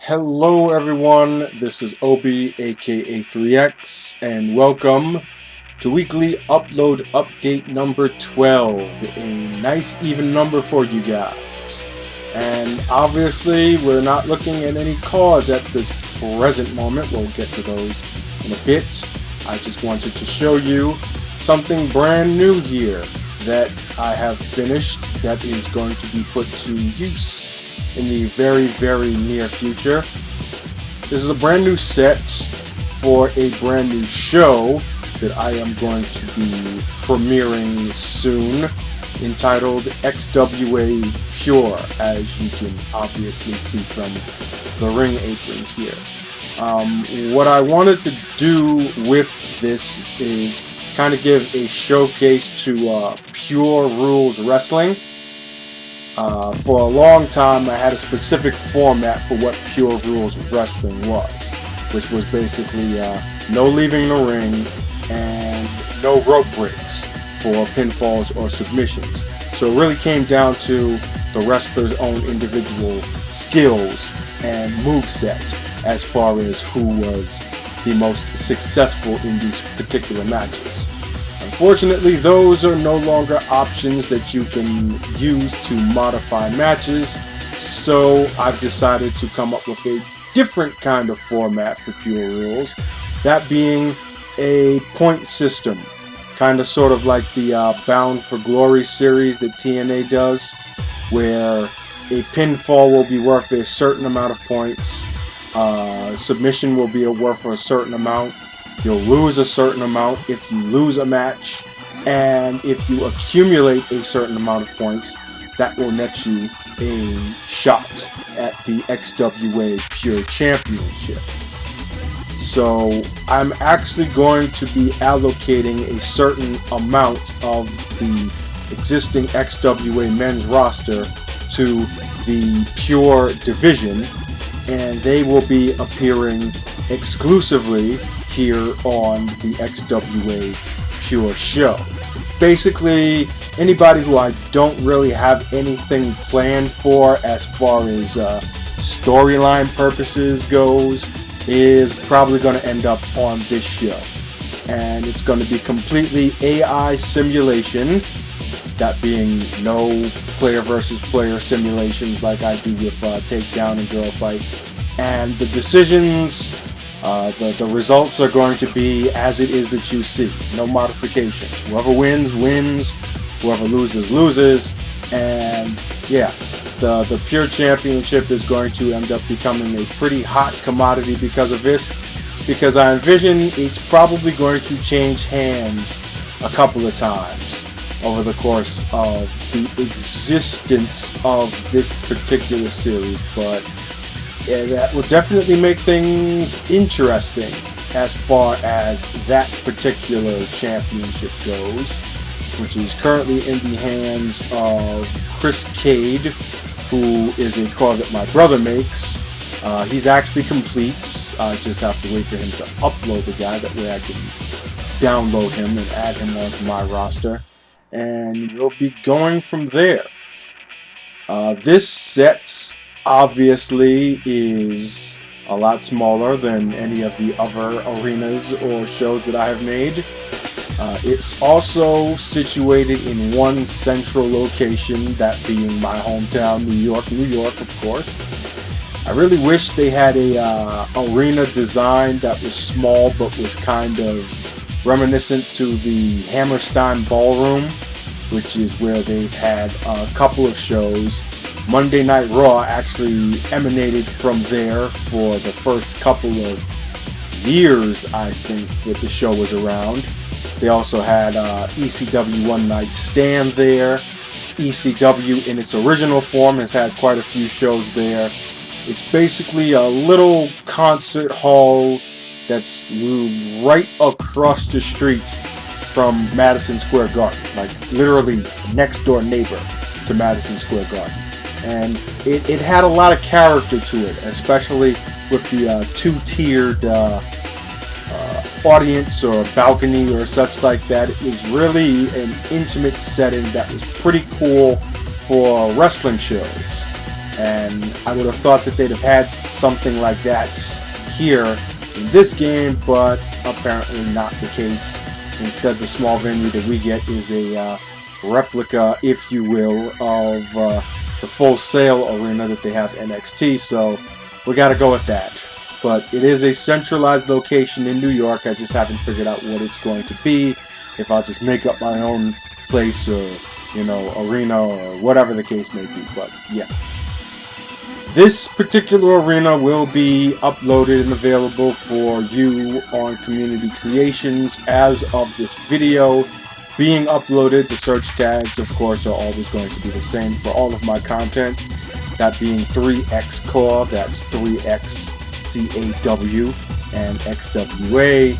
Hello everyone, this is Obi aka 3x and welcome to weekly upload update number 12, a nice even number for you guys. And obviously we're not looking at any CAWS at this present moment. We'll get to those in a bit. I just wanted to show you something brand new here that I have finished that is going to be put to use in the very near future. This is a brand new set for a brand new show that I am going to be premiering soon, entitled XWA PURE, as you can obviously see from the ring apron here. What I wanted to do with this is kind of give a showcase to Pure Rules Wrestling. For a long time I had a specific format for what Pure Rules Wrestling was, which was basically no leaving the ring and no rope breaks for pinfalls or submissions. So it really came down to the wrestler's own individual skills and moveset as far as who was the most successful in these particular matches. Unfortunately, those are no longer options that you can use to modify matches, so I've decided to come up with a different kind of format for Pure Rules, that being a point system, kind of sort of like the Bound for Glory series that TNA does, where a pinfall will be worth a certain amount of points, submission will be worth a certain amount. You'll lose a certain amount if you lose a match, and if you accumulate a certain amount of points, that will net you a shot at the XWA Pure Championship. So I'm actually going to be allocating a certain amount of the existing XWA men's roster to the Pure division, and they will be appearing exclusively here on the XWA Pure show. Basically, anybody who I don't really have anything planned for as far as storyline purposes goes is probably going to end up on this show. And it's going to be completely AI simulation, that being no player versus player simulations like I do with Takedown and Girlfight. And the decisions, the results are going to be as it is that you see. No modifications. Whoever wins, wins. Whoever loses, loses. And yeah, the Pure Championship is going to end up becoming a pretty hot commodity because of this. Because I envision it's probably going to change hands a couple of times over the course of the existence of this particular series. But yeah, that will definitely make things interesting as far as that particular championship goes, which is currently in the hands of Chris Cade, who is a card that my brother makes. He's actually complete. I just have to wait for him to upload the guy, that way I can download him and add him onto my roster, and we'll be going from there. This set obviously is a lot smaller than any of the other arenas or shows that I have made. It's also situated in one central location, that being my hometown, New York, of course. I really wish they had a arena design that was small but was kind of reminiscent to the Hammerstein Ballroom, which is where they've had a couple of shows. Monday Night Raw actually emanated from there for the first couple of years, I think, that the show was around. They also had ECW One Night Stand there. ECW in its original form has had quite a few shows there. It's basically a little concert hall that's right across the street from Madison Square Garden, like literally next door neighbor to Madison Square Garden. And it had a lot of character to it, especially with the two-tiered audience or balcony or such like that. It was really an intimate setting that was pretty cool for wrestling shows. And I would have thought that they'd have had something like that here in this game, but apparently not the case. Instead, the small venue that we get is a replica, if you will, of the Full Sail arena that they have NXT, so we gotta go with that. But it is a centralized location in New York. I just haven't figured out what it's going to be, if I'll just make up my own place or, you know, arena or whatever the case may be. But yeah, this particular arena will be uploaded and available for you on Community Creations as of this video being uploaded. The search tags, of course, are always going to be the same for all of my content, that being 3xCAW, that's 3xCAW, and XWA.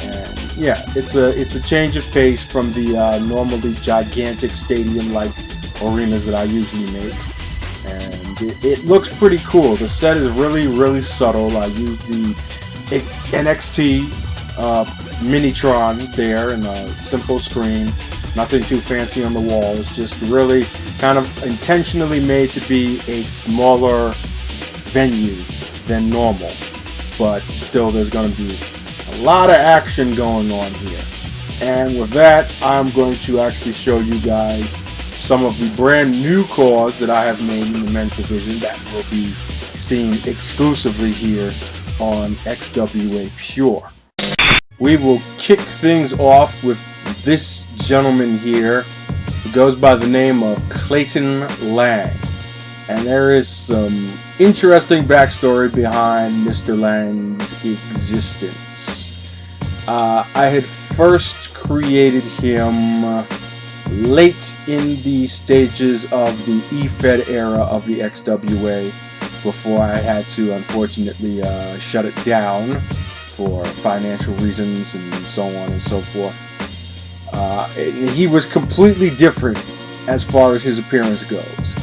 And yeah, it's a change of pace from the normally gigantic stadium-like arenas that I usually make. And it looks pretty cool. The set is really subtle. I used the NXT Minitron there in a simple screen. Nothing too fancy on the wall. It's just really kind of intentionally made to be a smaller venue than normal. But still, there's going to be a lot of action going on here. And with that, I'm going to actually show you guys some of the brand new CAWS that I have made in the men's division that will be seen exclusively here on XWA Pure. We will kick things off with this gentleman here who goes by the name of Clayton Lang. And there is some interesting backstory behind Mr. Lang's existence. I had first created him late in the stages of the EFED era of the XWA, before I had to unfortunately shut it down for financial reasons and so on and so forth. He was completely different as far as his appearance goes.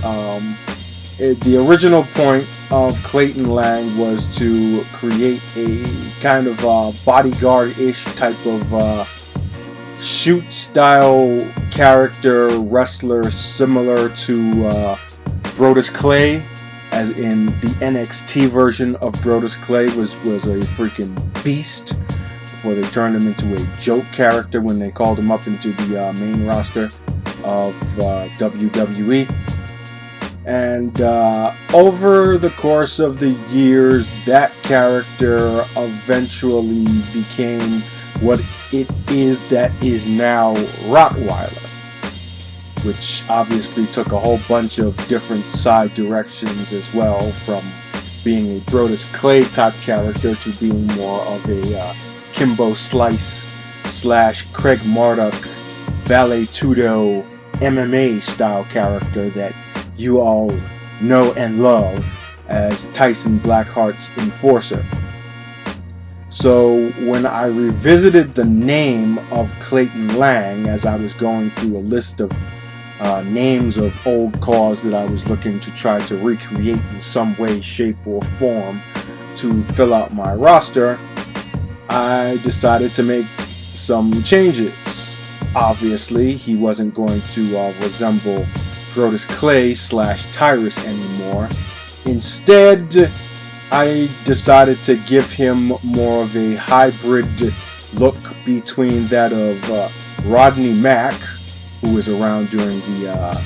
The original point of Clayton Lang was to create a kind of bodyguard-ish type of shoot style character wrestler, similar to Brodus Clay, as in the NXT version of Brodus Clay was a freaking beast before they turned him into a joke character when they called him up into the main roster of WWE. And over the course of the years, that character eventually became what it is that is now Rottweiler, which obviously took a whole bunch of different side directions as well, from being a Brodus Clay type character to being more of a Kimbo Slice / Craig Marduk Vale Tudo MMA style character that you all know and love as Tyson Blackheart's Enforcer. So when I revisited the name of Clayton Lang, as I was going through a list of names of old CAWS that I was looking to try to recreate in some way, shape, or form to fill out my roster, I decided to make some changes. Obviously, he wasn't going to resemble Brodus Clay / Tyrus anymore. Instead, I decided to give him more of a hybrid look between that of Rodney Mack, who was around during the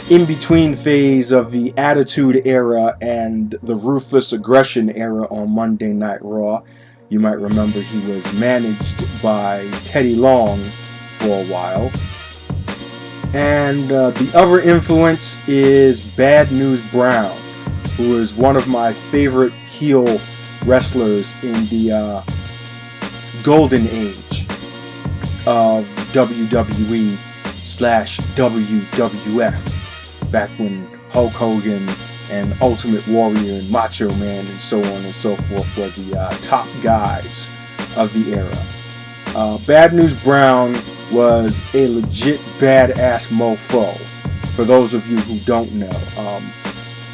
in-between phase of the Attitude Era and the Ruthless Aggression Era on Monday Night Raw. You might remember he was managed by Teddy Long for a while. And the other influence is Bad News Brown, who is one of my favorite heel wrestlers in the golden age of WWE / WWF, back when Hulk Hogan and Ultimate Warrior and Macho Man and so on and so forth were the top guys of the era. Bad News Brown was a legit badass mofo, for those of you who don't know.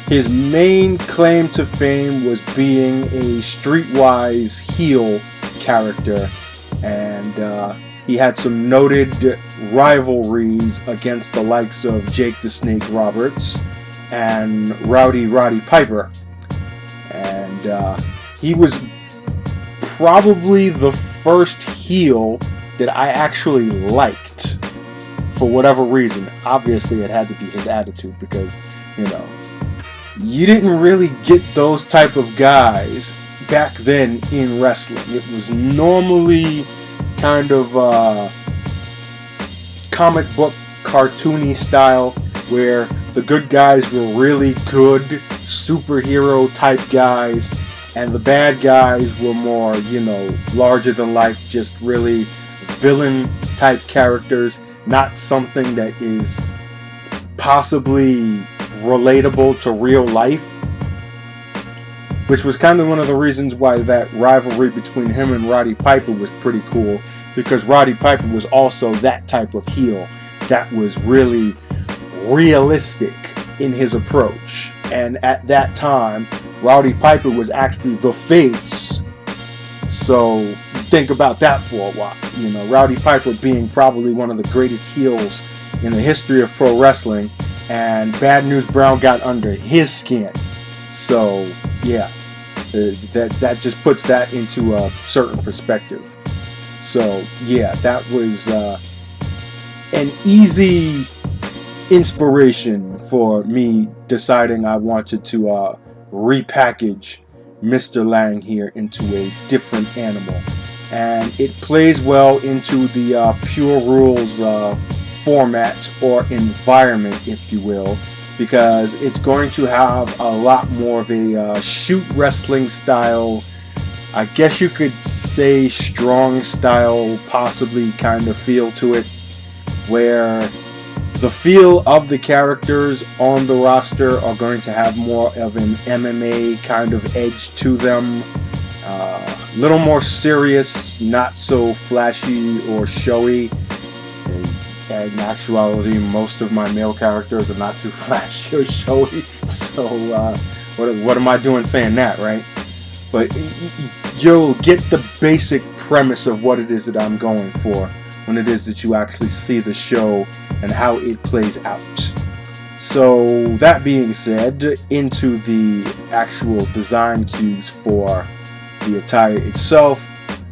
His main claim to fame was being a streetwise heel character, and he had some noted rivalries against the likes of Jake the Snake Roberts and Roddy Piper. And he was probably the first heel that I actually liked for whatever reason. Obviously, it had to be his attitude because, you didn't really get those type of guys back then in wrestling. It was normally kind of comic book cartoony style where the good guys were really good superhero type guys and the bad guys were more, larger than life, just really villain type characters, not something that is possibly relatable to real life, which was kind of one of the reasons why that rivalry between him and Roddy Piper was pretty cool, because Roddy Piper was also that type of heel that was really realistic in his approach. And at that time, Roddy Piper was actually the face. So think about that for a while. Roddy Piper being probably one of the greatest heels in the history of pro wrestling, and Bad News Brown got under his skin. So yeah, that just puts that into a certain perspective. So yeah, that was an easy inspiration for me deciding I wanted to repackage Mr. Lang here into a different animal. And it plays well into the Pure Rules format or environment, if you will, because it's going to have a lot more of a shoot wrestling style, I guess you could say strong style, possibly kind of feel to it, where the feel of the characters on the roster are going to have more of an MMA kind of edge to them. A little more serious, not so flashy or showy. In actuality, most of my male characters are not too flashy or showy. So what am I doing saying that, right? But you'll get the basic premise of what it is that I'm going for when it is that you actually see the show and how it plays out. So that being said, into the actual design cues for the attire itself.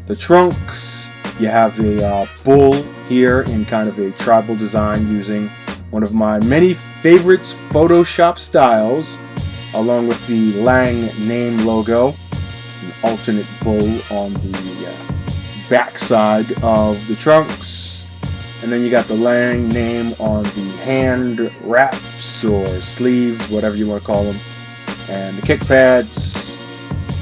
The trunks, you have a bull here in kind of a tribal design using one of my many favorites Photoshop styles, along with the Lang name logo, an alternate bull on the backside of the trunks, and then you got the Lang name on the hand wraps or sleeves, whatever you want to call them, and the kick pads.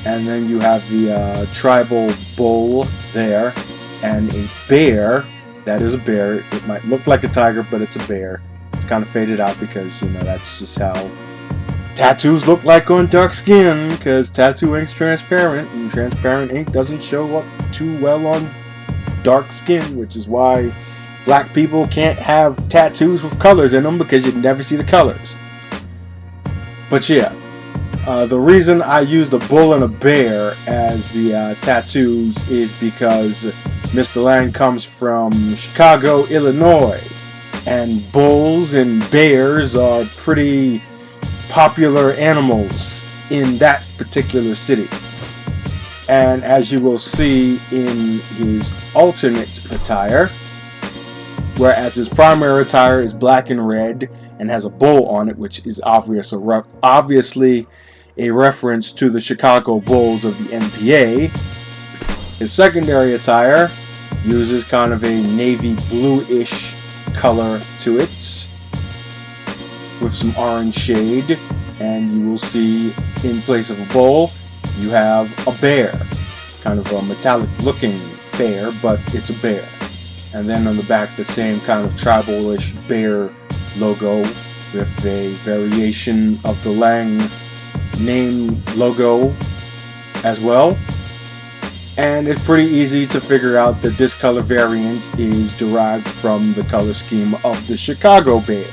And then you have the tribal bull there, and a bear. That is a bear. It might look like a tiger, but it's a bear. It's kind of faded out because, that's just how tattoos look like on dark skin, because tattoo ink's transparent, and transparent ink doesn't show up too well on dark skin, which is why black people can't have tattoos with colors in them, because you never see the colors. But yeah. The reason I used a bull and a bear as the tattoos is because Mr. Lang comes from Chicago, Illinois, and bulls and bears are pretty popular animals in that particular city. And as you will see in his alternate attire, whereas his primary attire is black and red and has a bull on it, which is obviously a reference to the Chicago Bulls of the NPA. His secondary attire uses kind of a navy bluish color to it with some orange shade, and you will see in place of a bull you have a bear, kind of a metallic looking bear, but it's a bear. And then on the back the same kind of tribal-ish bear logo with a variation of the Lang name logo as well. And it's pretty easy to figure out that this color variant is derived from the color scheme of the Chicago Bears.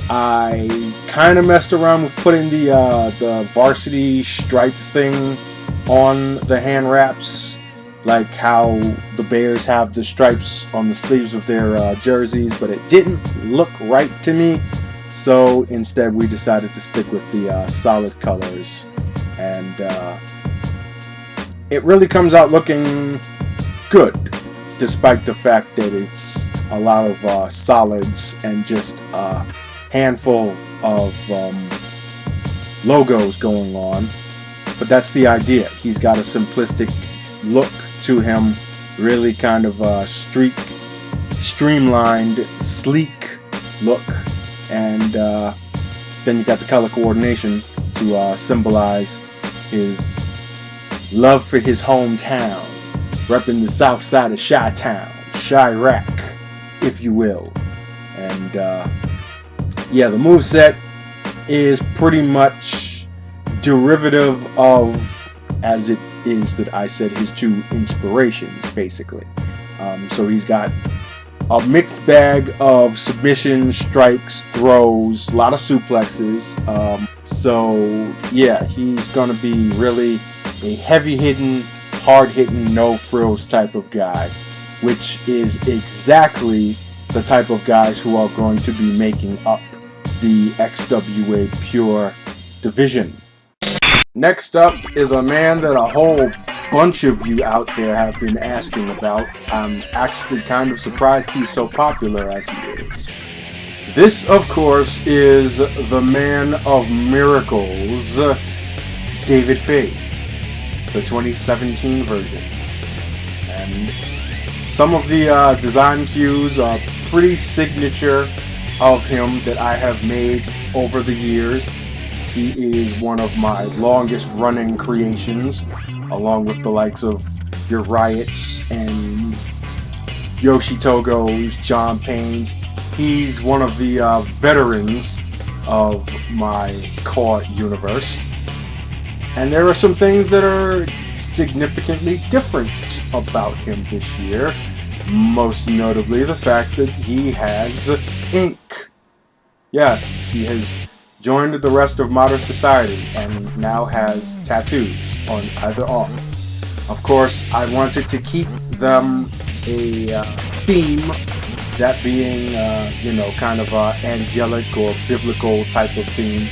I kind of messed around with putting the varsity stripe thing on the hand wraps, like how the Bears have the stripes on the sleeves of their jerseys, but it didn't look right to me. So instead we decided to stick with the solid colors, and it really comes out looking good, despite the fact that it's a lot of solids and just a handful of logos going on. But that's the idea. He's got a simplistic look to him, really kind of a streamlined, sleek look, and then you got the color coordination to symbolize his love for his hometown, repping the south side of Chi-Town, Chirac, if you will. And yeah, the moveset is pretty much derivative of, as it is that I said, his two inspirations, basically. So he's got a mixed bag of submissions, strikes, throws, a lot of suplexes. So yeah, he's gonna be really a heavy-hitting, hard-hitting, no-frills type of guy, which is exactly the type of guys who are going to be making up the XWA Pure division. Next up is a man that a whole bunch of you out there have been asking about. I'm actually kind of surprised he's so popular as he is. This, of course, is the man of miracles, David Faith, the 2017 version. And some of the design cues are pretty signature of him that I have made over the years. He is one of my longest running creations, along with the likes of your Riots and Yoshitogo's, John Payne's. He's one of the veterans of my core universe. And there are some things that are significantly different about him this year. Most notably the fact that he has ink. Yes, he has joined the rest of modern society and now has tattoos on either arm. Of course, I wanted to keep them a theme, that being, you know, kind of angelic or biblical type of theme.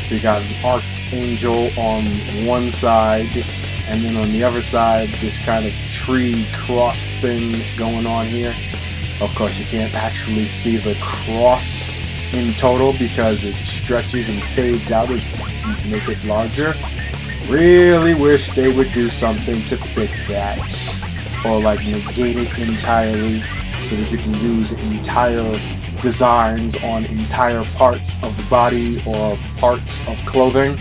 So you got an archangel on one side, and then on the other side, this kind of tree cross thing going on here. Of course, you can't actually see the cross in total because it stretches and fades out as you make it larger. Really wish they would do something to fix that, or like negate it entirely, so that you can use entire designs on entire parts of the body or parts of clothing.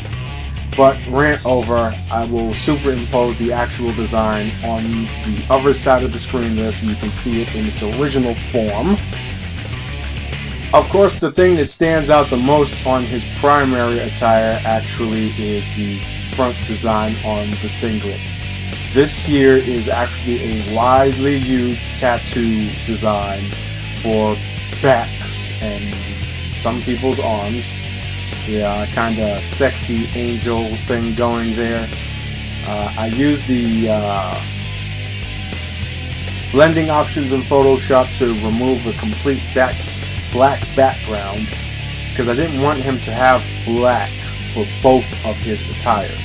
But rant over, I will superimpose the actual design on the other side of the screen there so you can see it in its original form. Of course, the thing that stands out the most on his primary attire actually is the front design on the singlet. This here is actually a widely used tattoo design for backs and some people's arms. Yeah, kind of sexy angel thing going there. I used the blending options in Photoshop to remove the complete black background because I didn't want him to have black for both of his attires.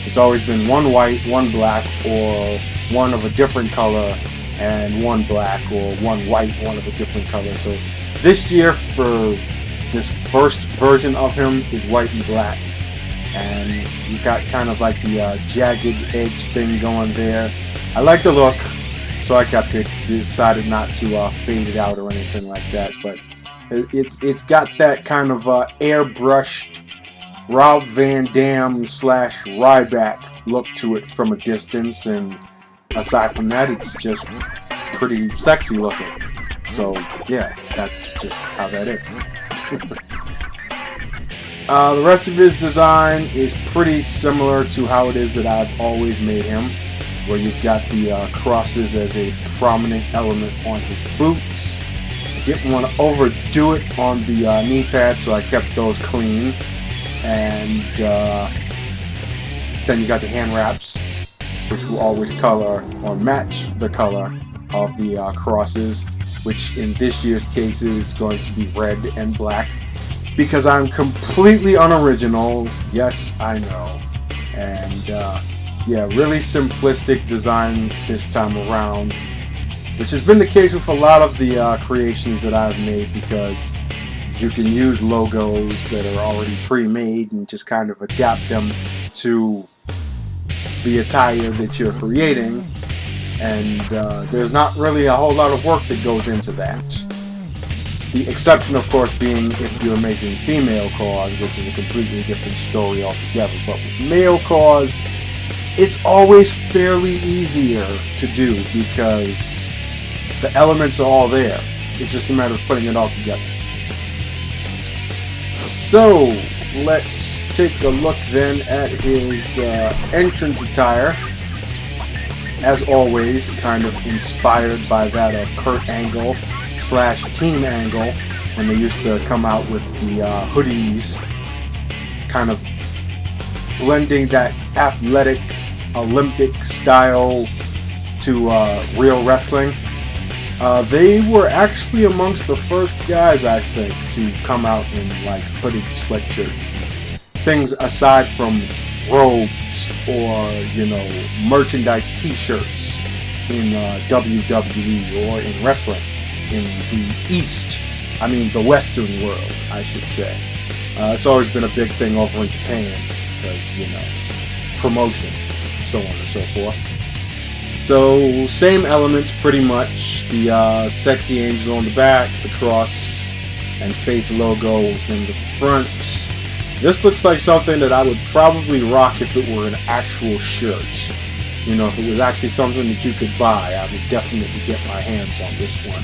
It's always been one white, one black, or one of a different color and one black, or one white, one of a different color. So this year for this first version of him is white and black, and you got kind of like the jagged edge thing going there. I like the look, so I kept it. Decided not to fade it out or anything like that, but it's got that kind of airbrushed Rob Van Dam / Ryback look to it from a distance, and aside from that, it's just pretty sexy looking. So yeah, that's just how that is. The rest of his design is pretty similar to how it is that I've always made him, where you've got the crosses as a prominent element on his boots. I didn't want to overdo it on the knee pads, so I kept those clean. And then you got the hand wraps, which will always color or match the color of the crosses, which in this year's case is going to be red and black. because I'm completely unoriginal. Yes, I know. And yeah, really simplistic design this time around, which has been the case with a lot of the creations that I've made, because you can use logos that are already pre-made and just kind of adapt them to the attire that you're creating, and there's not really a whole lot of work that goes into that. The exception, of course, being if you're making female CAWS, which is a completely different story altogether. But with male CAWS, it's always fairly easier to do because the elements are all there. It's just a matter of putting it all together. So, let's take a look then at his entrance attire. As always, kind of inspired by that of Kurt Angle / Team Angle when they used to come out with the hoodies, kind of blending that athletic Olympic style to real wrestling. They were actually amongst the first guys, I think, to come out in like hooded sweatshirts. Things aside from robes or, you know, merchandise t-shirts in WWE or in wrestling in the East. I mean, the Western world, I should say. It's always been a big thing over in Japan because, you know, promotion, so on and so forth. So, same elements pretty much. The sexy angel on the back, the cross and faith logo in the front. This looks like something that I would probably rock if it were an actual shirt. You know, if it was actually something that you could buy, I would definitely get my hands on this one.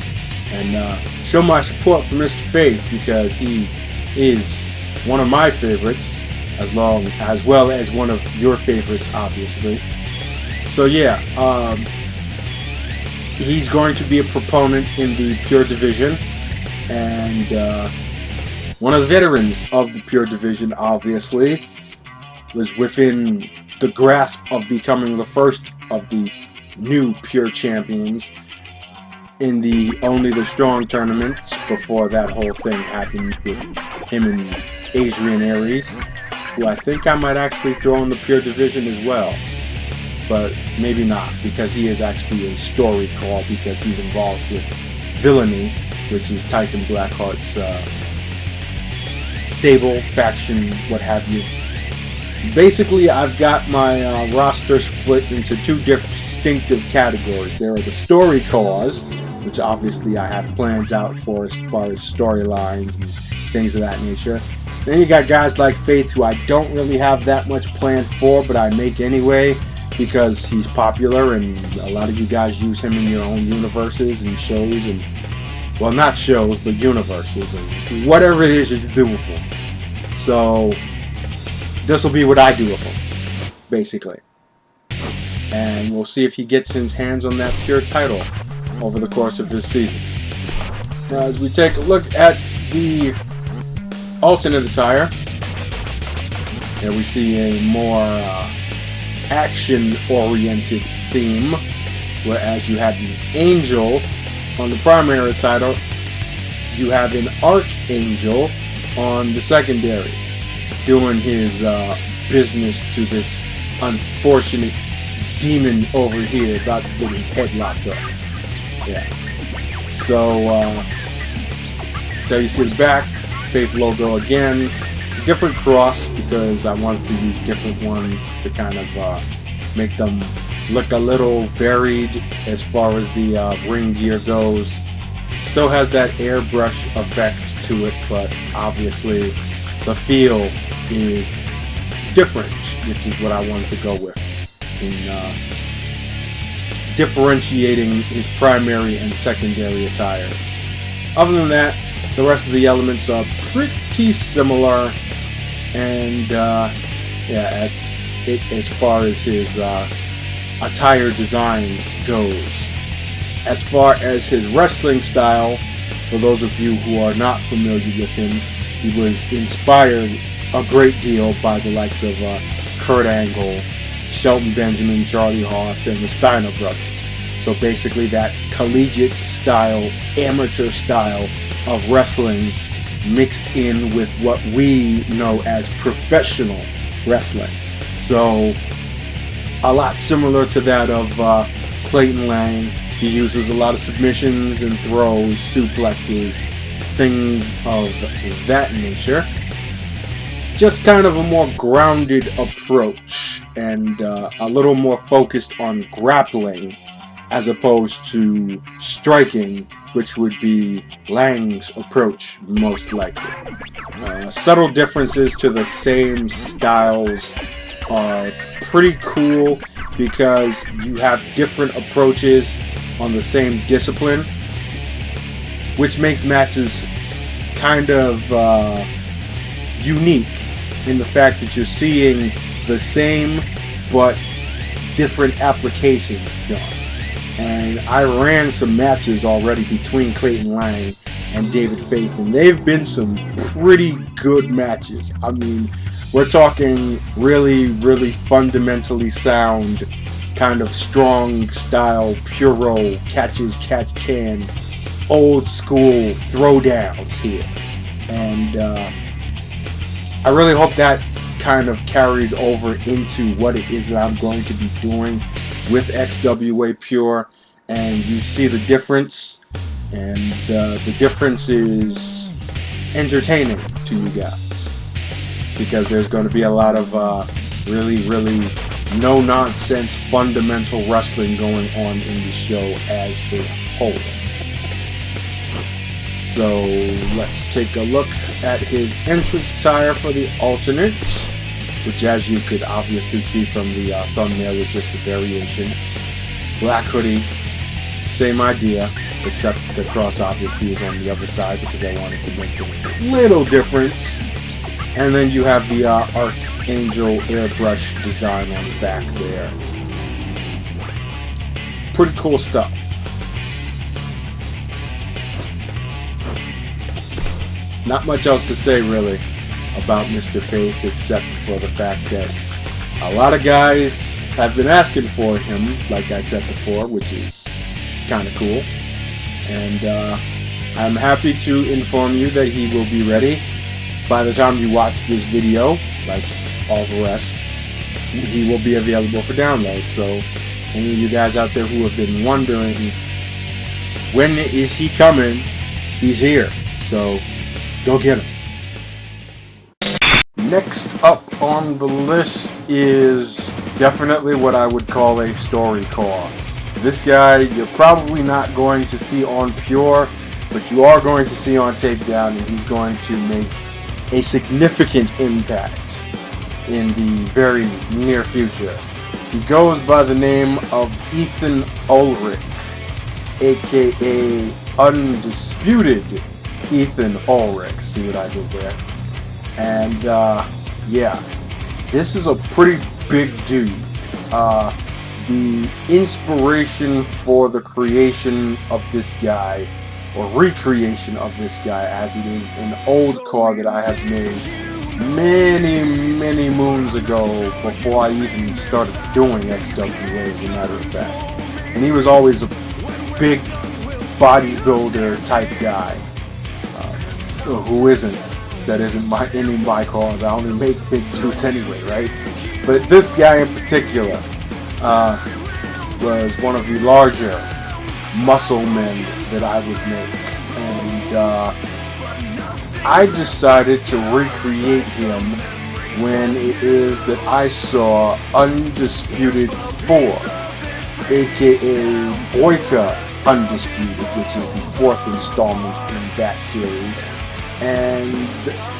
And show my support for Mr. Faith, because he is one of my favorites, as well as one of your favorites, obviously. So yeah, he's going to be a proponent in the Pure division, and one of the veterans of the Pure division, obviously, was within the grasp of becoming the first of the new Pure champions in the Only the Strong tournament, before that whole thing happened with him and Adrian Aries, who I think I might actually throw in the Pure division as well. But maybe not, because he is actually a story call, because he's involved with Villainy, which is Tyson Blackheart's stable, faction, what have you. Basically, I've got my roster split into two distinctive categories. There are the story calls, which obviously I have plans out for as far as storylines and things of that nature. Then you got guys like Faith, who I don't really have that much planned for, but I make anyway, because he's popular and a lot of you guys use him in your own universes and shows, and, well, not shows, but universes, and whatever it is you do with him. So, this will be what I do with him, basically. And we'll see if he gets his hands on that Pure title over the course of this season. Now, as we take a look at the alternate attire, here we see a more action-oriented theme, whereas you had an angel on the primary title, you have an archangel on the secondary, doing his business to this unfortunate demon over here about to get his head locked up. Yeah. So, there you see the back, Faith logo again. It's a different cross because I wanted to use different ones to kind of make them look a little varied as far as the ring gear goes. Still has that airbrush effect to it, but obviously the feel is different, which is what I wanted to go with in differentiating his primary and secondary attires. Other than that, the rest of the elements are pretty similar, and yeah, that's it as far as his attire design goes. As far as his wrestling style, for those of you who are not familiar with him, he was inspired a great deal by the likes of Kurt Angle, Shelton Benjamin, Charlie Haas, and the Steiner brothers. So basically that collegiate style, amateur style of wrestling mixed in with what we know as professional wrestling. So a lot similar to that of Clayton Lang. He uses a lot of submissions and throws, suplexes, things of that nature. Just kind of a more grounded approach and a little more focused on grappling as opposed to striking, which would be Lang's approach most likely. Subtle differences to the same styles are pretty cool because you have different approaches on the same discipline, which makes matches kind of unique in the fact that you're seeing the same but different applications done. And I ran some matches already between Clayton Lang and David Faith, and they've been some pretty good matches. I mean, we're talking really, really fundamentally sound, kind of strong style, puro, catch-can, old school throwdowns here. And I really hope that kind of carries over into what it is that I'm going to be doing with XWA Pure, and you see the difference, and the difference is entertaining to you guys, because there's going to be a lot of really, really no-nonsense fundamental wrestling going on in the show as a whole. So let's take a look at his entrance attire for the alternate, which, as you could obviously see from the thumbnail, is just a variation. Black hoodie, same idea, except the cross obviously is on the other side because I wanted to make things a little different. And then you have the Archangel airbrush design on the back there. Pretty cool stuff. Not much else to say really about Mr. Faith, except for the fact that a lot of guys have been asking for him, like I said before, which is kind of cool. And I'm happy to inform you that he will be ready by the time you watch this video, like all the rest. He will be available for download. So any of you guys out there who have been wondering, when is he coming? He's here. So go get him. Next up on the list is definitely what I would call a story car. This guy you're probably not going to see on Pure, but you are going to see on Takedown, and he's going to make a significant impact in the very near future. He goes by the name of Ethan Ulrich, aka Undisputed Ethan Ulrich. See what I did there? And yeah, this is a pretty big dude. The inspiration for the creation of this guy, or recreation of this guy, as it is an old car that I have made many moons ago, before I even started doing XWA, as a matter of fact. And he was always a big bodybuilder type guy. Who isn't? That isn't any of my cars. I only make big dudes anyway, right? But this guy in particular was one of the larger muscle men that I would make, and I decided to recreate him when it is that I saw Undisputed 4, aka Blaque Undisputed, which is the 4th installment in that series. And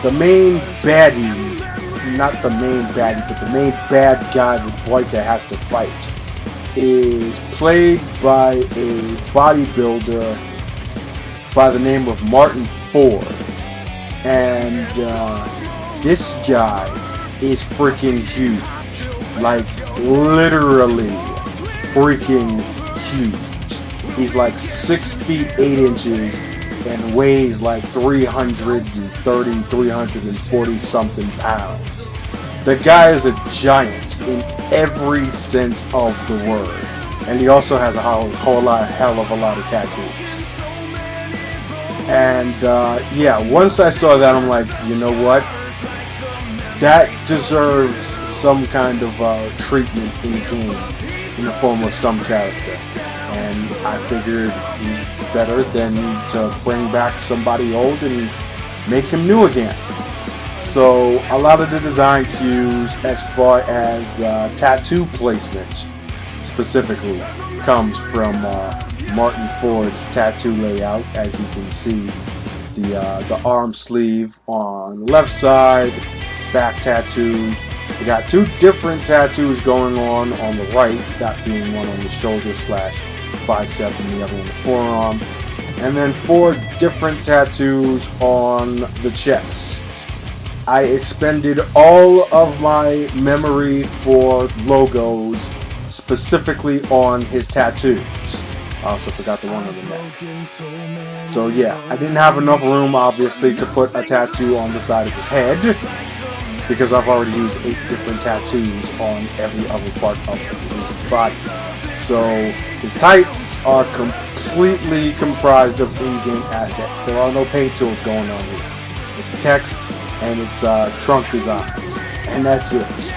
the main baddie, not the main baddie, but the main bad guy that Blaque has to fight is played by a bodybuilder by the name of Martin Ford. And this guy is freaking huge. Like, literally freaking huge. He's like 6 feet 8 inches and weighs like 330, 340 something pounds. The guy is a giant in every sense of the word, and he also has a hell of a lot of tattoos. And yeah, once I saw that, I'm like, you know what? That deserves some kind of treatment in game in the form of some character. And I figured better than to bring back somebody old and make him new again. So a lot of the design cues as far as tattoo placement specifically comes from Martin Ford's tattoo layout. As you can see, the arm sleeve on the left side, back tattoos. We got two different tattoos going on the right, that being one on the shoulder / bicep and the other on the forearm. And then 4 different tattoos on the chest. I expended all of my memory for logos specifically on his tattoos. I also forgot the one on the neck. So yeah, I didn't have enough room, obviously, to put a tattoo on the side of his head, because I've already used 8 different tattoos on every other part of his body. So his tights are completely comprised of in-game assets. There are no paint tools going on here. It's text and it's trunk designs, and that's it.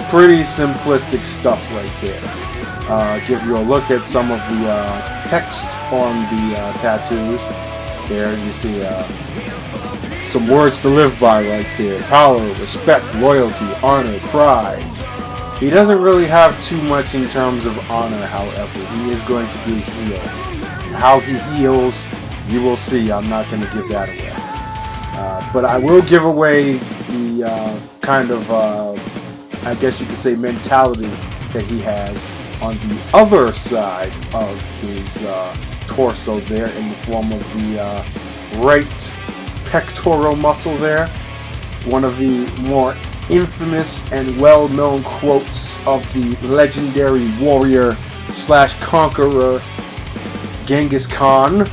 Pretty simplistic stuff right there. Give you a look at some of the text on the tattoos. There you see some words to live by right there. Power, respect, loyalty, honor, pride. He doesn't really have too much in terms of honor, however. He is going to be a heel. How he heals, you will see. I'm not going to give that away. But I will give away the kind of, I guess you could say, mentality that he has on the other side of his torso there, in the form of the right pectoral muscle there. One of the more infamous and well-known quotes of the legendary warrior / conqueror Genghis Khan,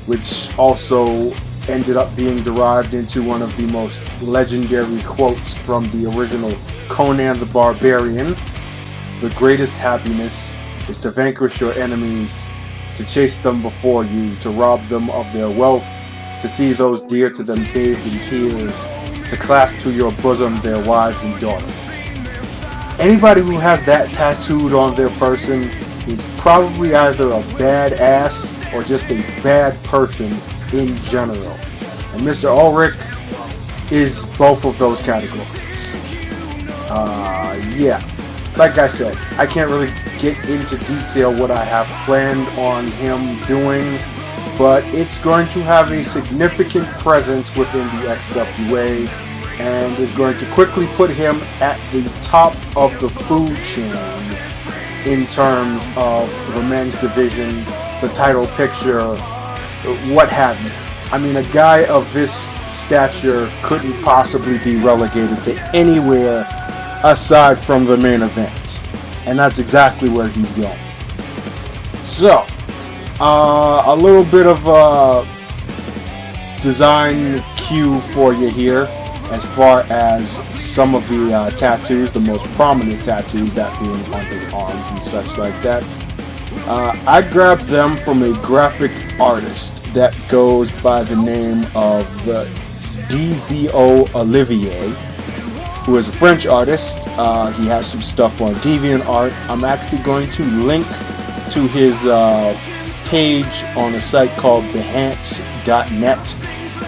which also ended up being derived into one of the most legendary quotes from the original Conan the Barbarian. The greatest happiness is to vanquish your enemies, to chase them before you, to rob them of their wealth, to see those dear to them bathed in tears, to clasp to your bosom their wives and daughters. Anybody who has that tattooed on their person is probably either a badass or just a bad person in general. And Mr. Ulrich is both of those categories. Yeah, like I said, I can't really get into detail what I have planned on him doing, but it's going to have a significant presence within the XWA and is going to quickly put him at the top of the food chain in terms of the men's division, the title picture, what have you. I mean, a guy of this stature couldn't possibly be relegated to anywhere aside from the main event, and that's exactly where he's going. So, a little bit of a design cue for you here, as far as some of the tattoos, the most prominent tattoos, that being on his arms and such like that. I grabbed them from a graphic artist that goes by the name of DZO Olivier, who is a French artist. He has some stuff on DeviantArt. I'm actually going to link to his page on a site called behance.net.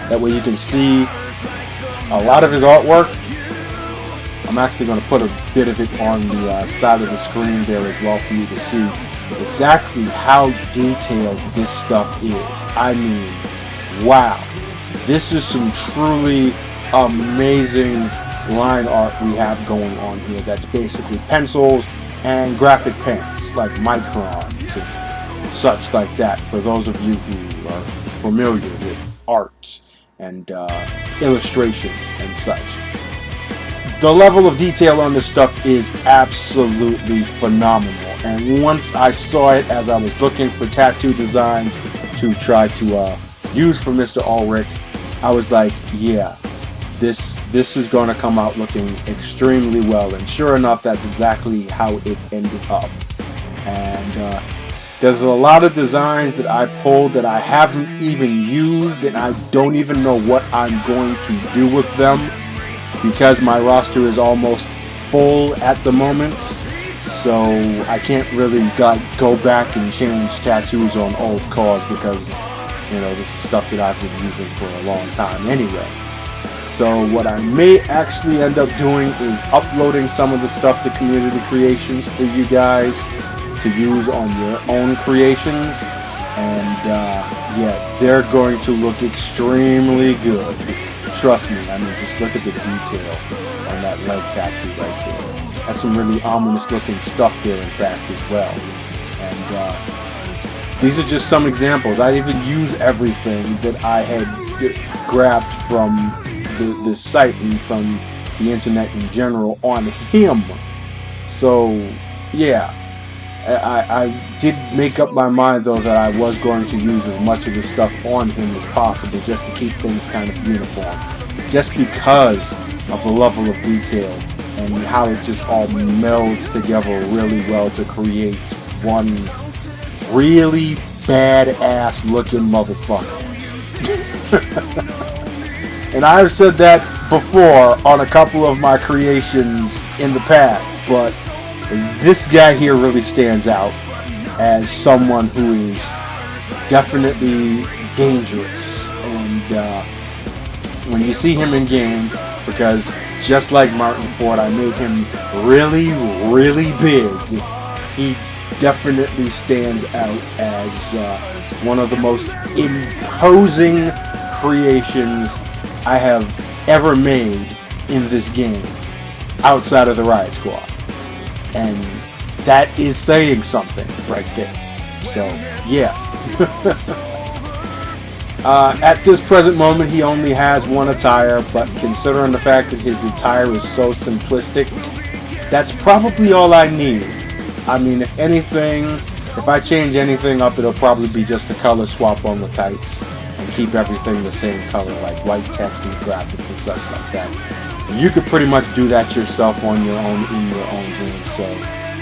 That way you can see a lot of his artwork. I'm actually going to put a bit of it on the side of the screen there as well for you to see exactly how detailed this stuff is. I mean, wow. This is some truly amazing line art we have going on here. That's basically pencils and graphic pens like microns and such like that, for those of you who are familiar with art and illustration and such. The level of detail on this stuff is absolutely phenomenal, and once I saw it as I was looking for tattoo designs to try to use for Mr. Ulrich, I was like, yeah, this is going to come out looking extremely well. And sure enough, that's exactly how it ended up. And There's a lot of designs that I pulled that I haven't even used, and I don't even know what I'm going to do with them because my roster is almost full at the moment. So I can't really go back and change tattoos on old CAWS because, you know, this is stuff that I've been using for a long time anyway. So what I may actually end up doing is uploading some of the stuff to community creations for you guys to use on your own creations, and yeah, they're going to look extremely good. Trust me. I mean, just look at the detail on that leg tattoo right there. That's some really ominous looking stuff there in fact as well. And these are just some examples. I didn't even use everything that I had grabbed from the site and from the internet in general on him. So yeah, I did make up my mind though that I was going to use as much of the stuff on him as possible just to keep things kind of uniform, just because of the level of detail and how it just all melds together really well to create one really badass looking motherfucker. And I've said that before on a couple of my creations in the past, but this guy here really stands out as someone who is definitely dangerous. And when you see him in game, because just like Martin Ford, I made him really, really big, he definitely stands out as one of the most imposing creations I have ever made in this game outside of the Riot Squad. And that is saying something right there. So, yeah. At this present moment, he only has one attire, but considering the fact that his attire is so simplistic, that's probably all I need. I mean, if anything, if I change anything up, it'll probably be just a color swap on the tights and keep everything the same color, like white text and graphics and such like that. You could pretty much do that yourself on your own in your own game. So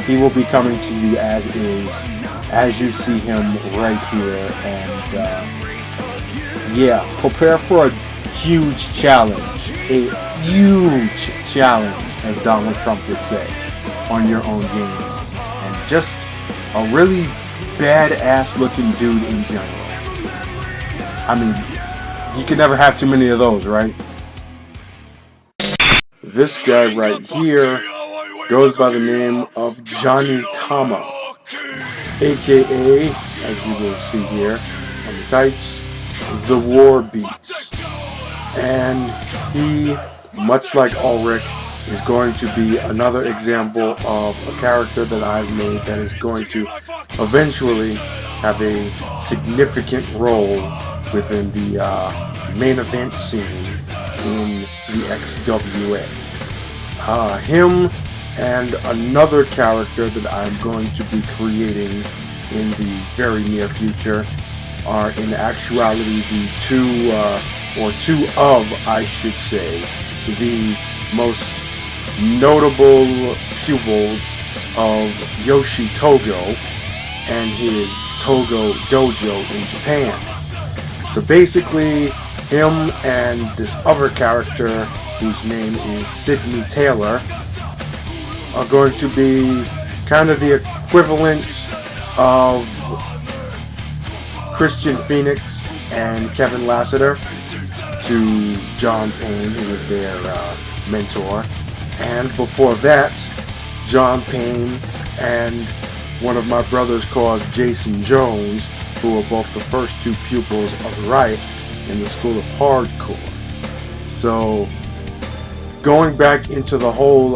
he will be coming to you as is, as you see him right here. And yeah, prepare for a huge challenge, as Donald Trump would say, on your own games, and just a really badass looking dude in general. I mean, you can never have too many of those, right? This guy right here goes by the name of Jonny Tama, aka, as you will see here on the tights, the Warbeast. And he, much like Ulrich, is going to be another example of a character that I've made that is going to eventually have a significant role within the main event scene in the XWA. Him and another character that I'm going to be creating in the very near future are in actuality the two of, I should say, the most notable pupils of Yoshi Togo and his Togo Dojo in Japan. So basically, him and this other character, whose name is Sydney Taylor, are going to be kind of the equivalent of Christian Phoenix and Kevin Lassiter to John Payne, who was their mentor. And before that, John Payne and one of my brother's CAWS, Jason Jones, who were both the first two pupils of Riot in the School of Hardcore. So, going back into the whole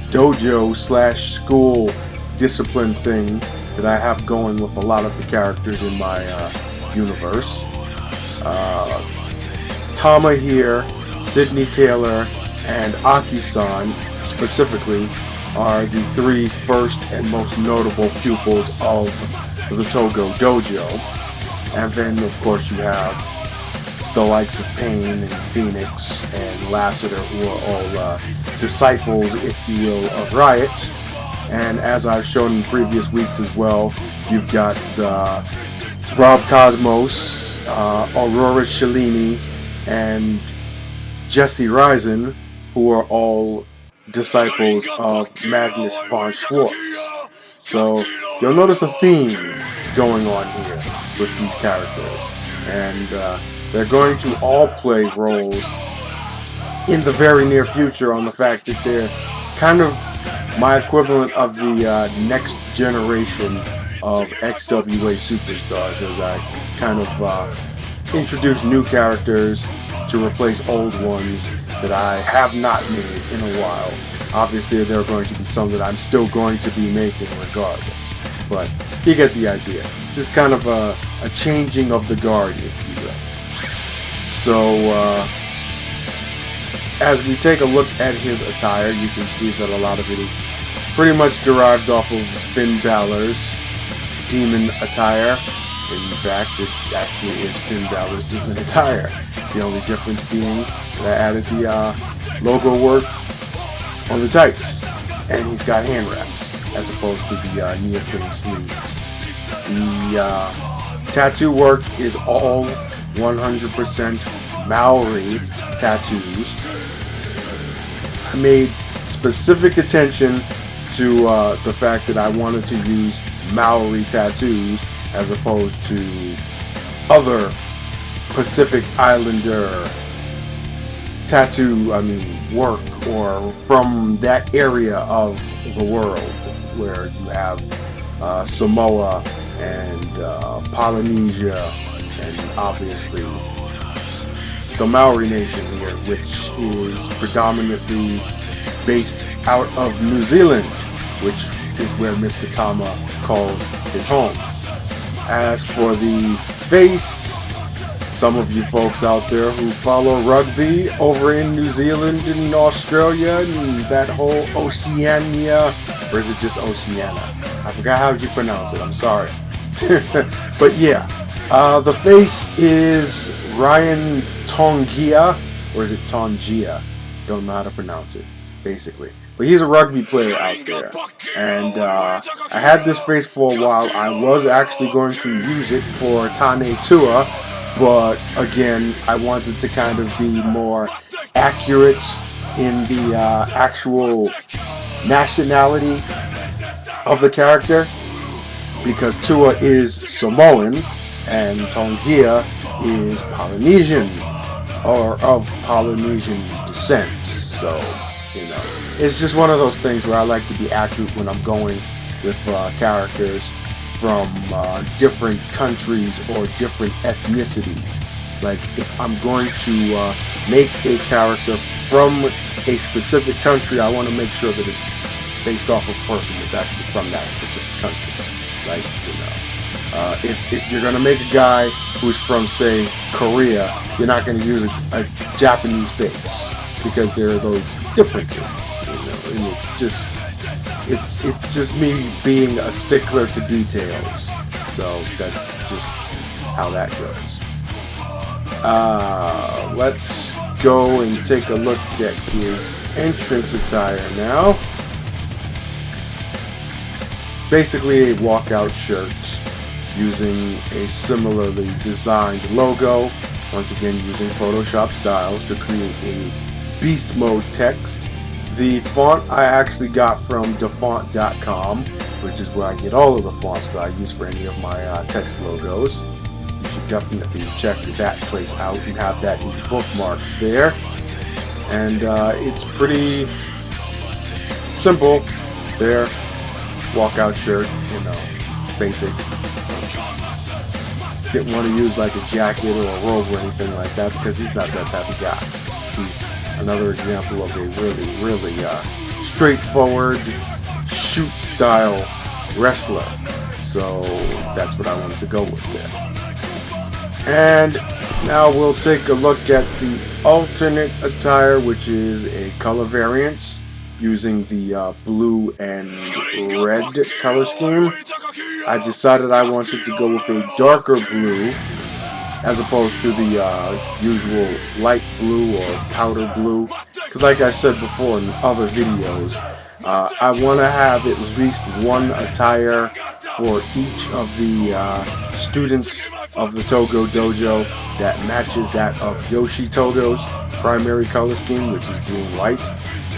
dojo / school discipline thing that I have going with a lot of the characters in my universe, Tama here, Sydney Taylor, and Aki-san specifically are the three first and most notable pupils of the Togo Dojo. And then, of course, you have the likes of Payne and Phoenix and Lassiter, who are all disciples, if you will, of Riot. And as I've shown in previous weeks as well, you've got Rob Cosmos, Aurora Shalini, and Jesse Risen, who are all disciples of Magnus von Schwartz. So you'll notice a theme going on here with these characters, and they're going to all play roles in the very near future, on the fact that they're kind of my equivalent of the next generation of XWA superstars, as I kind of introduce new characters to replace old ones that I have not made in a while. Obviously, there are going to be some that I'm still going to be making regardless, but you get the idea. It's just kind of a changing of the guard, if you will. So, as we take a look at his attire, you can see that a lot of it is pretty much derived off of Finn Balor's demon attire. In fact, it actually is Finn Balor's demon attire. The only difference being that I added the logo work on the tights, and he's got hand wraps as opposed to the neoprene sleeves. The tattoo work is all 100% Maori tattoos. I made specific attention to the fact that I wanted to use Maori tattoos as opposed to other Pacific Islander work, or from that area of the world where you have Samoa and Polynesia, and obviously the Maori nation here, which is predominantly based out of New Zealand, which is where Mr. Tama calls his home. As for the face, some of you folks out there who follow rugby over in New Zealand and Australia and that whole Oceania, or is it just Oceania? I forgot how you pronounce it, I'm sorry. But yeah, the face is Ryan Tongia, or is it Tongia? Don't know how to pronounce it, basically. But he's a rugby player out there, and I had this face for a while. I was actually going to use it for Tane Tua, but again, I wanted to kind of be more accurate in the actual nationality of the character, because Tua is Samoan and Tongia is Polynesian, or of Polynesian descent. So, you know, it's just one of those things where I like to be accurate when I'm going with characters from different countries or different ethnicities. Like, if I'm going to make a character from a specific country, I want to make sure that it's based off of a person that's actually from that specific country. Like, you know, if you're going to make a guy who's from, say, Korea, you're not going to use a Japanese face, because there are those differences, you know, and it's just me being a stickler to details. So that's just how that goes. Let's go and take a look at his entrance attire now. Basically a walkout shirt using a similarly designed logo, once again using Photoshop styles to create a beast mode text. The font I actually got from dafont.com, which is where I get all of the fonts that I use for any of my text logos. You should definitely check that place out and have that in the bookmarks there. And it's pretty simple there. Walkout shirt, you know, basic. Didn't want to use like a jacket or a robe or anything like that, because he's not that type of guy. He's another example of a really straightforward shoot style wrestler. So that's what I wanted to go with there. And now we'll take a look at the alternate attire, which is a color variance using the blue and red color scheme. I decided I wanted to go with a darker blue as opposed to the usual light blue or powder blue, because like I said before in other videos, I want to have at least one attire for each of the students of the Togo Dojo that matches that of Yoshi Togo's primary color scheme, which is blue and white.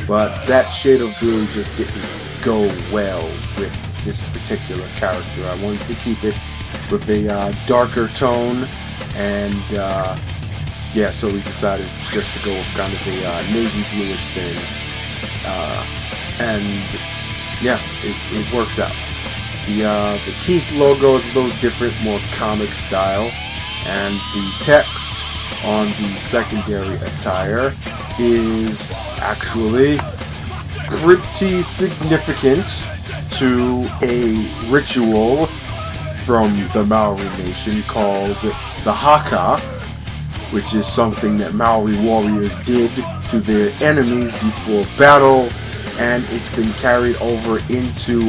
But that shade of blue just didn't go well with this particular character. I wanted to keep it with a darker tone, and yeah, so we decided just to go with kind of a navy bluish thing. And yeah, it works out. The teeth logo is a little different, more comic style, and the text on the secondary attire is actually pretty significant to a ritual from the Maori nation called the haka, which is something that Maori warriors did to their enemies before battle, and it's been carried over into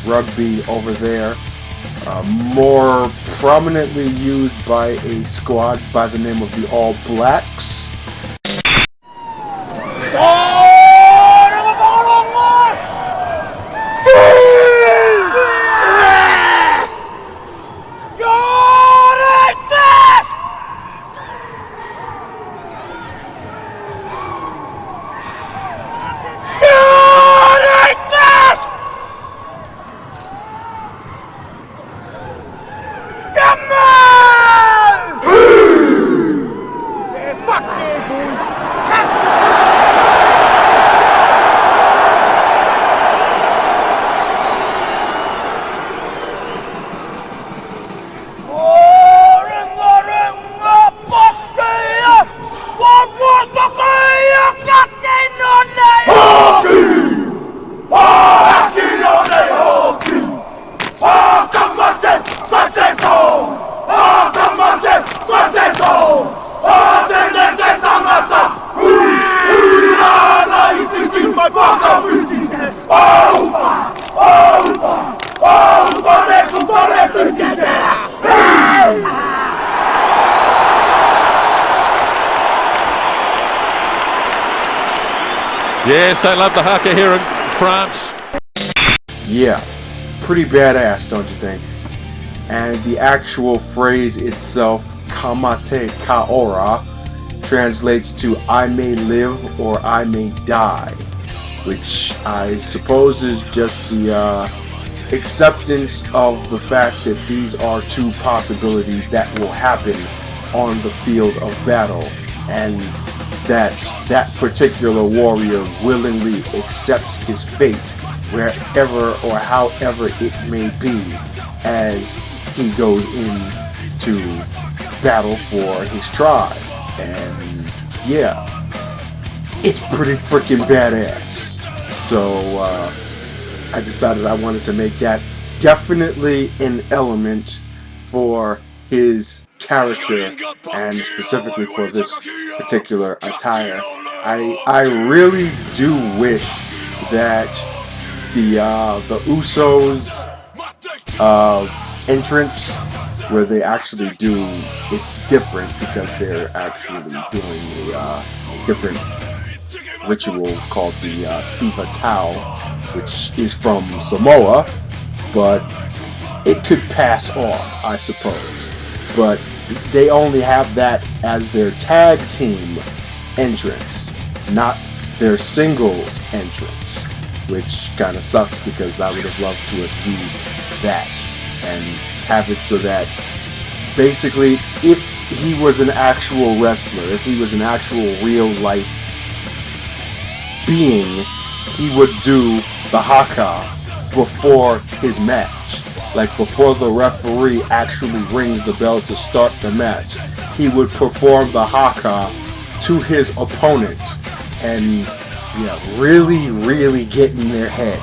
rugby over there, more prominently used by a squad by the name of the All Blacks. Yes, they love the haka here in France. Yeah, pretty badass, don't you think? And the actual phrase itself, kamate kaora, translates to I may live or I may die, which I suppose is just the acceptance of the fact that these are two possibilities that will happen on the field of battle, and that particular warrior willingly accepts his fate wherever or however it may be as he goes into battle for his tribe. And yeah, it's pretty freaking badass. So I decided I wanted to make that definitely an element for his character, and specifically for this particular attire. I really do wish that the Usos entrance, where they actually do, it's different because they're actually doing a different ritual called the Siva Tau, which is from Samoa, but it could pass off, I suppose. But they only have that as their tag team entrance, not their singles entrance, which kind of sucks because I would have loved to have used that and have it so that basically if he was an actual wrestler, if he was an actual real life being, he would do the haka before his match. Like before the referee actually rings the bell to start the match, he would perform the haka to his opponent and really get in their head.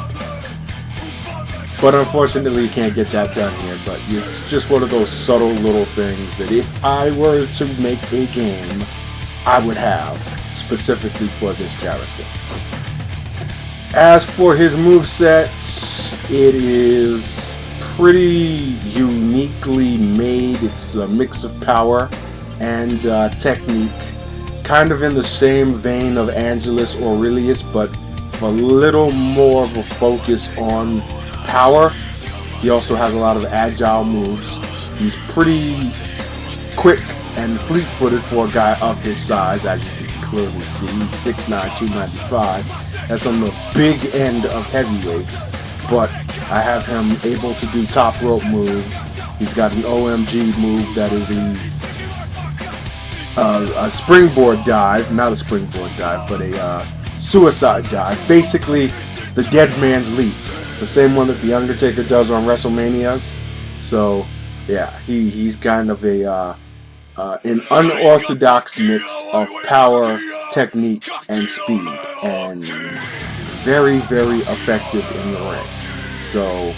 But unfortunately you can't get that done here, but it's just one of those subtle little things that if I were to make a game, I would have specifically for this character. As for his moveset, it is pretty uniquely made. It's a mix of power and technique, kind of in the same vein of Angelus Aurelius, but with a little more of a focus on power. He also has a lot of agile moves. He's pretty quick and fleet-footed for a guy of his size, as you can clearly see. He's 6'9", 295. That's on the big end of heavyweights, but I have him able to do top rope moves. He's got an OMG move that is a springboard dive, not a springboard dive, but a suicide dive. Basically, the dead man's leap, the same one that The Undertaker does on WrestleManias. So, yeah, he's kind of an unorthodox mix of power, technique, and speed, and very, very effective in the ring. So,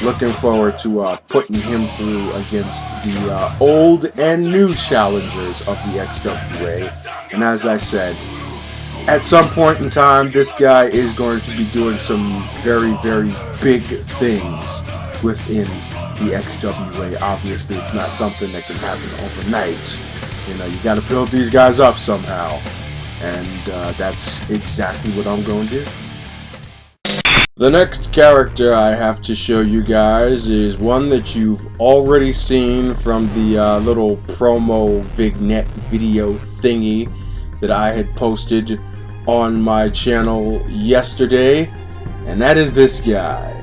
looking forward to putting him through against the old and new challengers of the XWA. And as I said, at some point in time, this guy is going to be doing some very, very big things within the XWA. Obviously, it's not something that can happen overnight. You know, you got to build these guys up somehow. And that's exactly what I'm going to do. The next character I have to show you guys is one that you've already seen from the little promo vignette video thingy that I had posted on my channel yesterday, and that is this guy,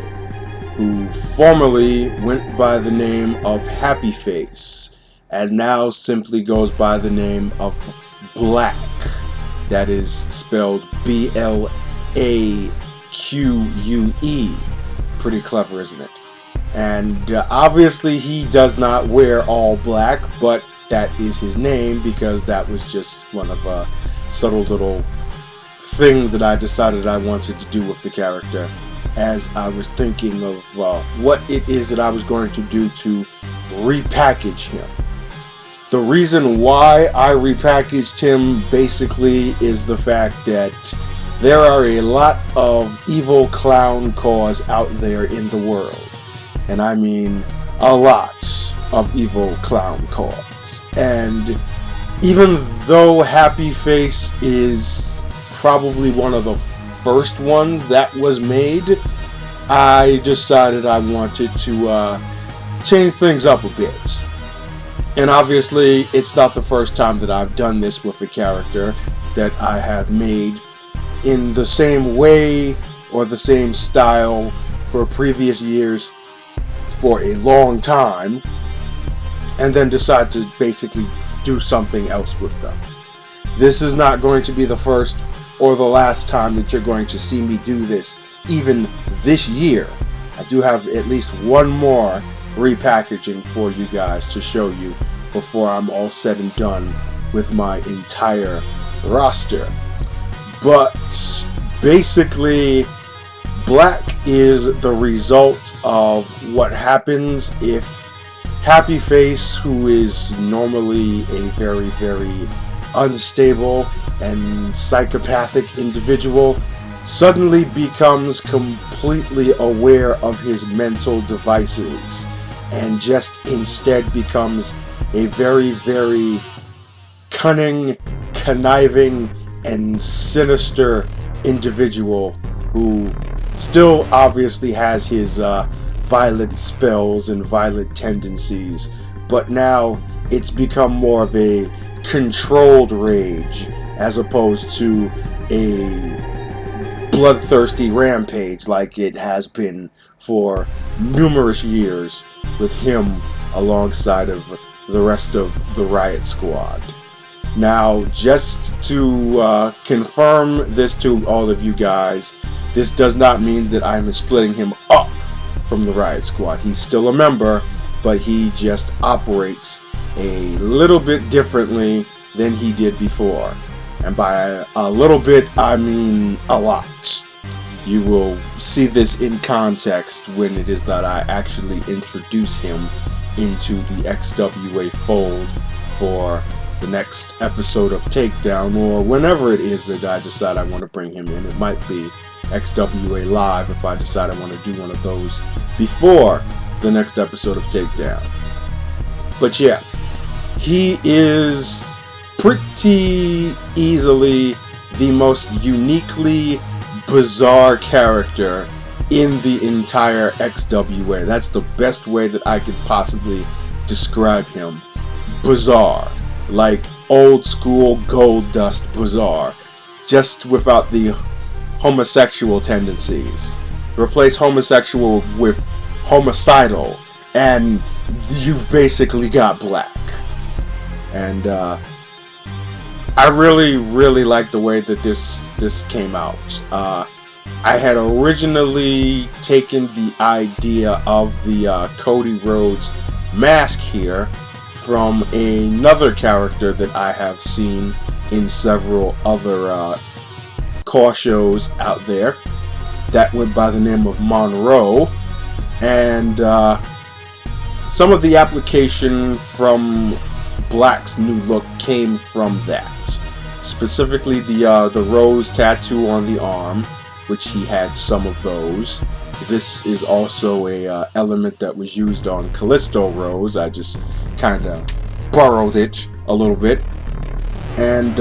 who formerly went by the name of Happyface, and now simply goes by the name of Blaque. That is spelled B-L-A-Q-U-E. Pretty clever, isn't it? And obviously he does not wear all black, but that is his name because that was just one of a subtle little thing that I decided I wanted to do with the character as I was thinking of what it is that I was going to do to repackage him. The reason why I repackaged him basically is the fact that there are a lot of evil clown CAWS out there in the world. And I mean a lot of evil clown CAWS. And even though Happyface is probably one of the first ones that was made, I decided I wanted to change things up a bit. And obviously, it's not the first time that I've done this with a character that I have made in the same way or the same style for previous years for a long time, and then decide to basically do something else with them. This is not going to be the first or the last time that you're going to see me do this, even this year. I do have at least one more repackaging for you guys to show you before I'm all said and done with my entire roster. But basically, Blaque is the result of what happens if Happyface, who is normally a very, very unstable and psychopathic individual, suddenly becomes completely aware of his mental devices and just instead becomes a very, very cunning, conniving, and sinister individual who still obviously has his violent spells and violent tendencies, but now it's become more of a controlled rage as opposed to a bloodthirsty rampage like it has been for numerous years with him alongside of the rest of the Riot Squad. Now, just to confirm this to all of you guys, this does not mean that I'm splitting him up from the Riot Squad. He's still a member, but he just operates a little bit differently than he did before. And by a little bit, I mean a lot. You will see this in context when it is that I actually introduce him into the XWA fold for the next episode of Takedown, or whenever it is that I decide I want to bring him in. It might be XWA Live if I decide I want to do one of those before the next episode of Takedown. But yeah, he is pretty easily the most uniquely bizarre character in the entire XWA. That's the best way that I could possibly describe him. Bizarre. Like old school Gold Dust bizarre. Just without the homosexual tendencies. Replace homosexual with homicidal, and you've basically got Blaque. And I really like the way that this came out. I had originally taken the idea of the Cody Rhodes mask here from another character that I have seen in several other CAWS shows out there that went by the name of Monroe, and some of the application from Blaque's new look came from that. Specifically the rose tattoo on the arm, which he had some of those. This is also a element that was used on Callisto Rose. I just kind of borrowed it a little bit, and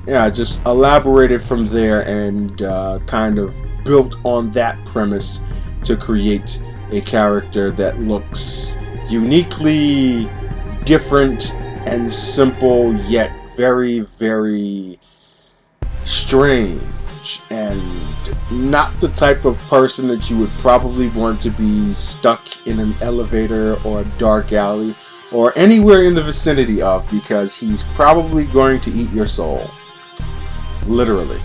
yeah, just elaborated from there and kind of built on that premise to create a character that looks uniquely different and simple, yet very, very strange, and not the type of person that you would probably want to be stuck in an elevator or a dark alley or anywhere in the vicinity of, because he's probably going to eat your soul. Literally.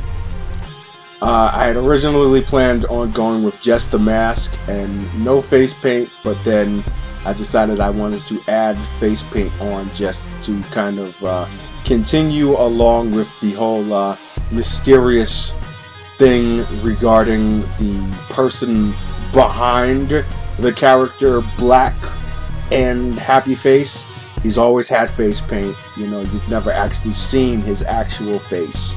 I had originally planned on going with just the mask and no face paint, but then I decided I wanted to add face paint on just to kind of continue along with the whole mysterious thing regarding the person behind the character Blaque and Happyface. He's always had face paint, you know, you've never actually seen his actual face.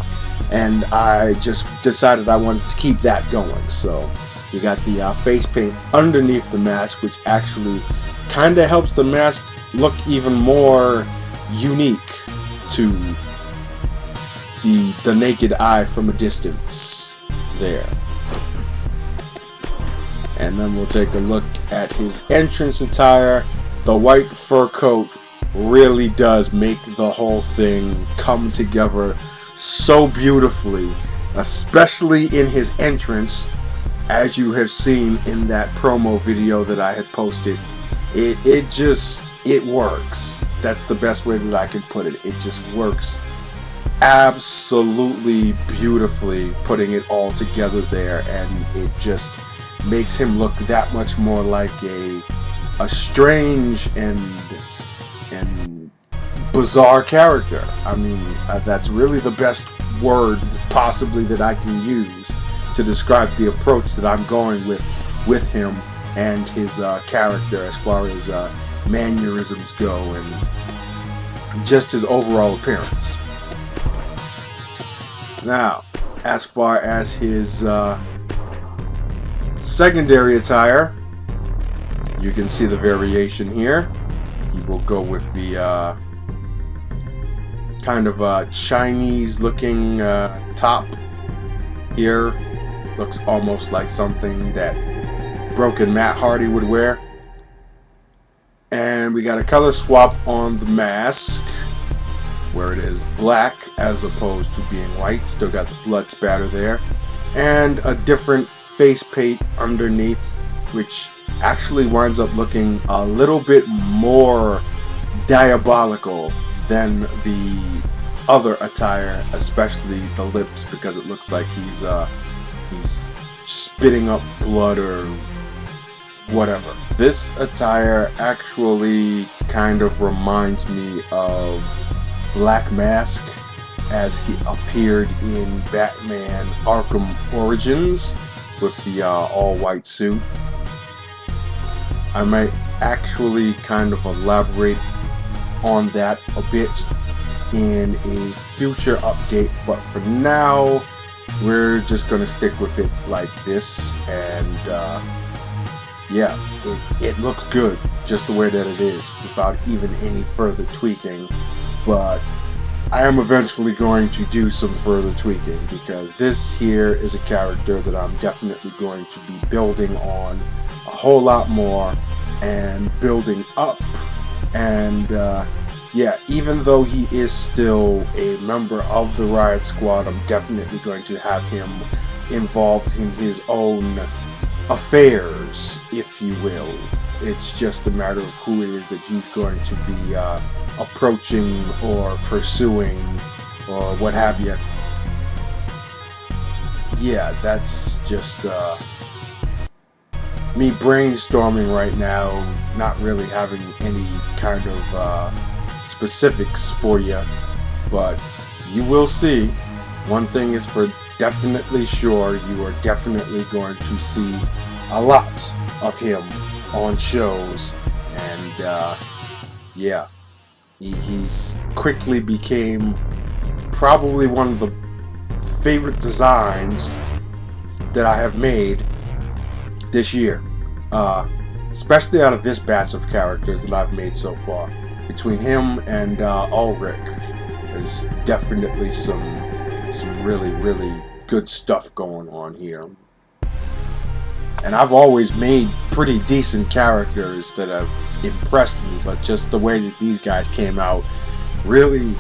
And I just decided I wanted to keep that going. So you got the face paint underneath the mask, which actually kind of helps the mask look even more unique to the naked eye from a distance there. And then we'll take a look at his entrance attire. The white fur coat really does make the whole thing come together so beautifully, especially in his entrance, as you have seen in that promo video that I had posted. It works. That's the best way that I can put it. It just works absolutely beautifully, putting it all together there, and it just makes him look that much more like a strange and bizarre character. I mean, that's really the best word possibly that I can use to describe the approach that I'm going with him and his character as far as mannerisms go and just his overall appearance. Now, as far as his secondary attire, you can see the variation here. He will go with the kind of Chinese looking top here. Looks almost like something that Broken Matt Hardy would wear. And we got a color swap on the mask, where it is black as opposed to being white. Still got the blood spatter there. And a different face paint underneath, which actually winds up looking a little bit more diabolical than the other attire, especially the lips, because it looks like he's spitting up blood or whatever. This attire actually kind of reminds me of Black Mask as he appeared in Batman Arkham Origins with the all-white suit. I might actually kind of elaborate on that a bit in a future update, but for now we're just gonna stick with it like this, and yeah, it looks good just the way that it is without even any further tweaking. But I am eventually going to do some further tweaking, because this here is a character that I'm definitely going to be building on a whole lot more and building up. And yeah, even though he is still a member of the Riot Squad, I'm definitely going to have him involved in his own affairs, if you will. It's just a matter of who it is that he's going to be approaching or pursuing or what have you. Yeah, that's just me brainstorming right now, not really having any kind of specifics for you, but you will see. One thing is for definitely sure, you are definitely going to see a lot of him on shows. And yeah, he's quickly became probably one of the favorite designs that I have made this year, especially out of this batch of characters that I've made so far. Between him and Ulrich, there's definitely some really good stuff going on here. And I've always made pretty decent characters that have impressed me, but just the way that these guys came out really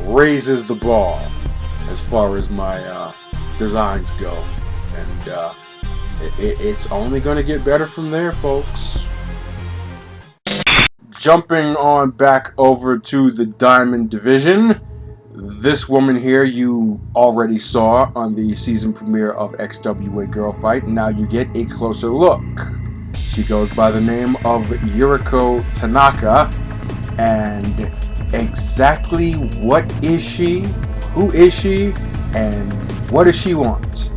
raises the bar as far as my designs go. And it's only going to get better from there, folks. Jumping on back over to the Diamond Division, this woman here you already saw on the season premiere of XWA Girlfight. Now you get a closer look. She goes by the name of Uriko Tanaka. And exactly what is she, who is she, and what does she want?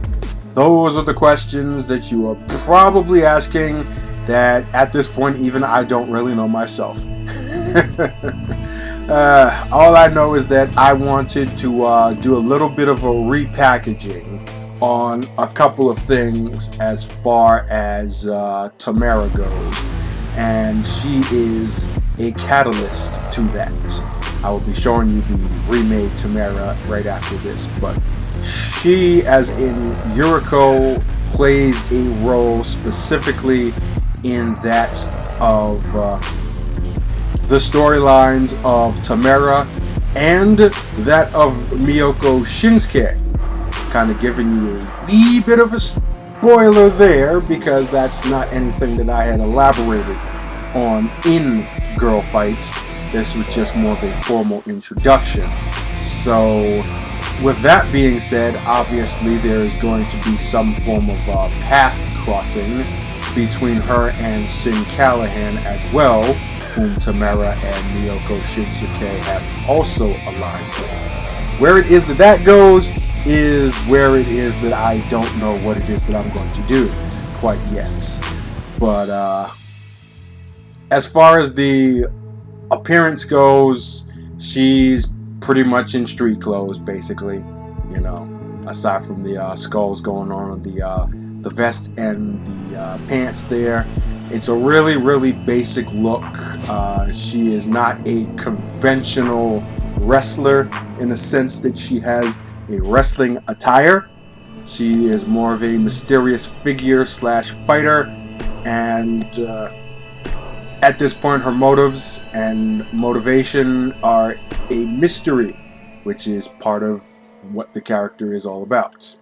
Those are the questions that you are probably asking that at this point even I don't really know myself. All I know is that I wanted to do a little bit of a repackaging on a couple of things as far as Tamarah goes, and she is a catalyst to that. I will be showing you the remade Tamarah right after this, but she, as in Uriko, plays a role specifically in that of the storylines of Tamarah and that of Miyoko Shinsuke. Kind of giving you a wee bit of a spoiler there, because that's not anything that I had elaborated on in Girlfight. This was just more of a formal introduction. So with that being said, obviously there is going to be some form of path crossing between her and Sin Callahan as well, whom Tamarah and Miyoko Shinsuke have also aligned with. Where it is that that goes is where it is that I don't know what it is that I'm going to do quite yet. But as far as the appearance goes, she's pretty much in street clothes, basically. You know, aside from the skulls going on the vest and the pants there. It's a really basic look. She is not a conventional wrestler in the sense that she has a wrestling attire. She is more of a mysterious figure slash fighter, and at this point her motives and motivation are a mystery, which is part of what the character is all about.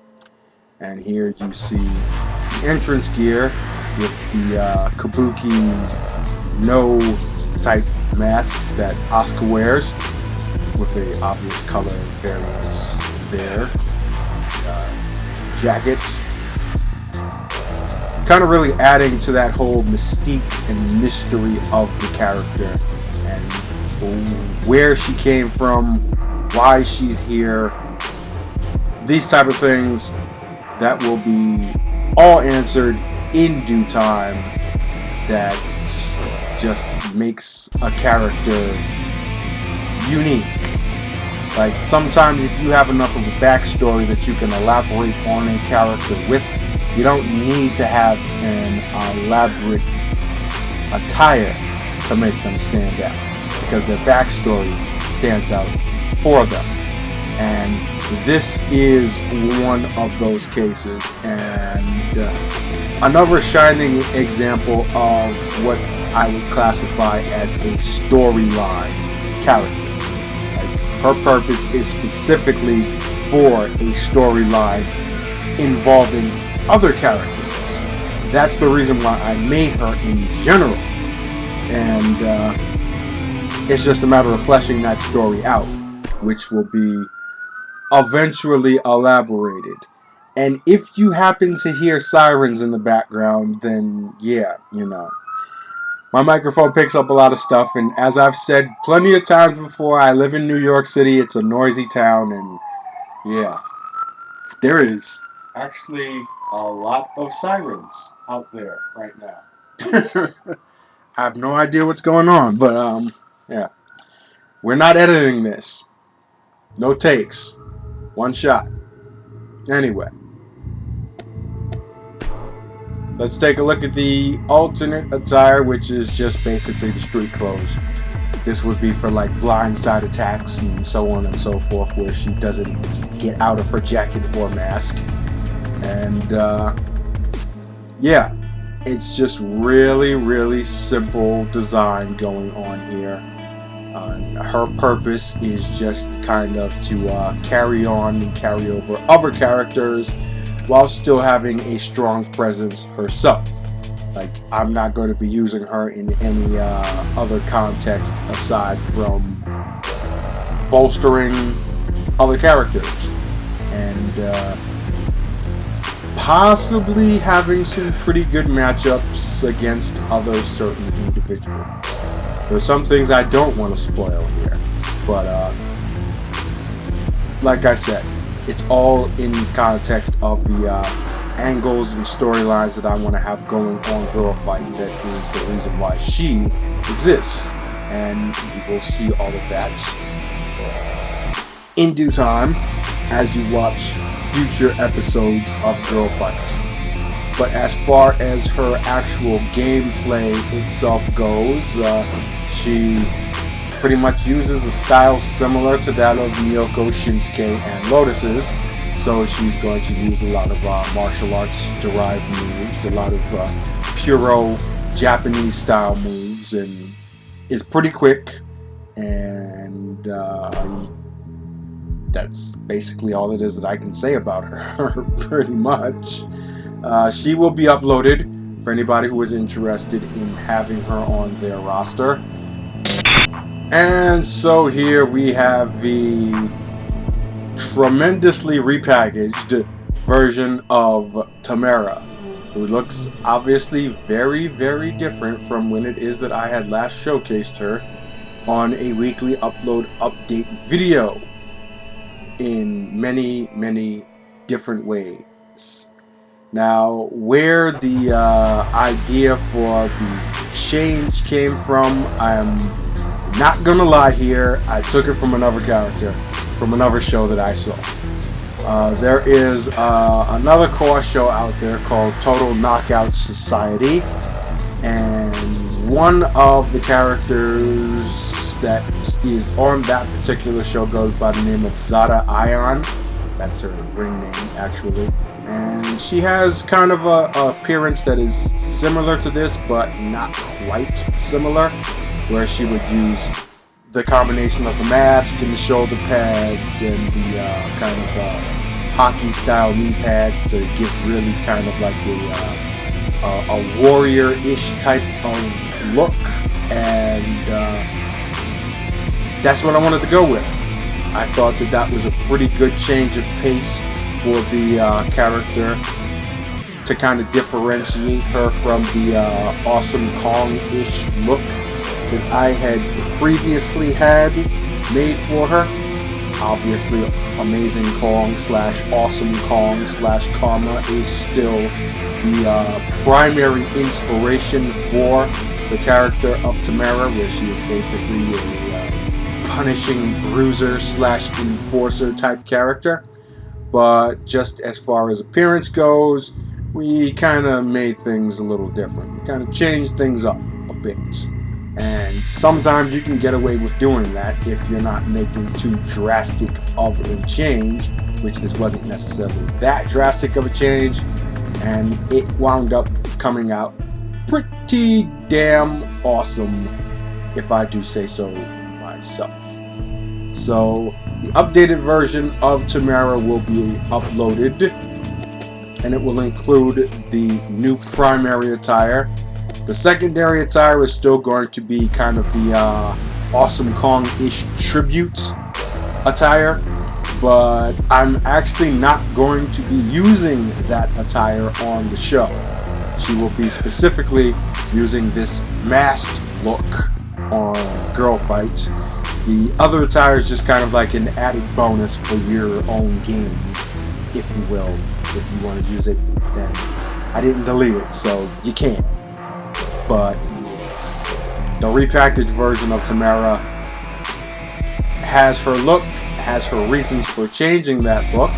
And here you see the entrance gear with the kabuki no type mask that Asuka wears, with a obvious color variance there. Jacket, kind of really adding to that whole mystique and mystery of the character and where she came from, why she's here, these type of things that will be all answered in due time. That just makes a character unique. Like, sometimes if you have enough of a backstory that you can elaborate on a character with, you don't need to have an elaborate attire to make them stand out. because their backstory stands out for them. And this is one of those cases, and another shining example of what I would classify as a storyline character. Like, her purpose is specifically for a storyline involving other characters. That's the reason why I made her in general, and it's just a matter of fleshing that story out, which will be eventually elaborated. And if you happen to hear sirens in the background, then yeah, you know, my microphone picks up a lot of stuff, and as I've said plenty of times before, I live in New York City. It's a noisy town, and yeah, there is actually a lot of sirens out there right now. I have no idea what's going on, but yeah. We're not editing this. No takes. One shot. Anyway. Let's take a look at the alternate attire, which is just basically the street clothes. This would be for like blindside attacks and so on and so forth, where she doesn't get out of her jacket or mask. And yeah, it's just really, really simple design going on here. Her purpose is just kind of to carry on and carry over other characters while still having a strong presence herself. Like, I'm not going to be using her in any other context aside from bolstering other characters and possibly having some pretty good matchups against other certain individuals. There's some things I don't want to spoil here, but like I said, it's all in context of the angles and storylines that I want to have going on Girlfight. That is the reason why she exists, and you will see all of that in due time as you watch future episodes of Girlfight. But as far as her actual gameplay itself goes, she pretty much uses a style similar to that of Miyoko, Shinsuke, and Lotus's. So she's going to use a lot of martial arts derived moves, a lot of pure Japanese style moves, and is pretty quick. And that's basically all it is that I can say about her, pretty much. She will be uploaded for anybody who is interested in having her on their roster. And so here we have the tremendously repackaged version of Tamarah, who looks obviously very, very different from when it is that I had last showcased her on a weekly upload update video in many, many different ways. Now, where the idea for the change came from, I'm not gonna lie here, I took it from another character, from another show that I saw. There is another CAWS show out there called Total Knockout Society, and one of the characters that is on that particular show goes by the name of Zada Ion. That's her ring name, actually. And she has kind of a appearance that is similar to this, but not quite similar, where she would use the combination of the mask and the shoulder pads and the kind of hockey-style knee pads to give really kind of like a warrior-ish type of look, and that's what I wanted to go with. I thought that that was a pretty good change of pace for the character to kind of differentiate her from the Awesome Kong-ish look that I had previously had made for her. Obviously, Amazing Kong / Awesome Kong / Karma is still the primary inspiration for the character of Tamarah, where she is basically a punishing bruiser / enforcer type character. But just as far as appearance goes, we kind of made things a little different. We kind of changed things up a bit. And sometimes you can get away with doing that if you're not making too drastic of a change, which this wasn't necessarily that drastic of a change, and it wound up coming out pretty damn awesome, if I do say so myself. So the updated version of Tamarah will be uploaded, and it will include the new primary attire. The secondary attire is still going to be kind of the Awesome Kong-ish tribute attire, but I'm actually not going to be using that attire on the show. She will be specifically using this masked look on Girlfight. The other attire is just kind of like an added bonus for your own game, if you will. If you want to use it, then I didn't delete it, so you can. But the repackaged version of Tamarah has her look, has her reasons for changing that look,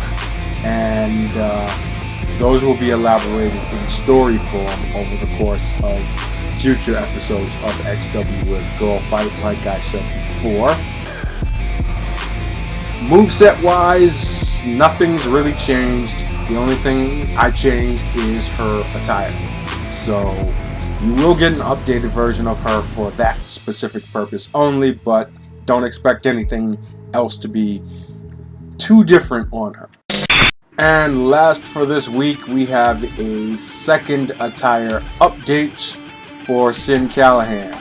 and those will be elaborated in story form over the course of future episodes of XWA Girlfight, like I said before. Moveset wise, nothing's really changed. The only thing I changed is her attire. So you will get an updated version of her for that specific purpose only, but don't expect anything else to be too different on her. And last for this week, we have a second attire update for Sin Callahan.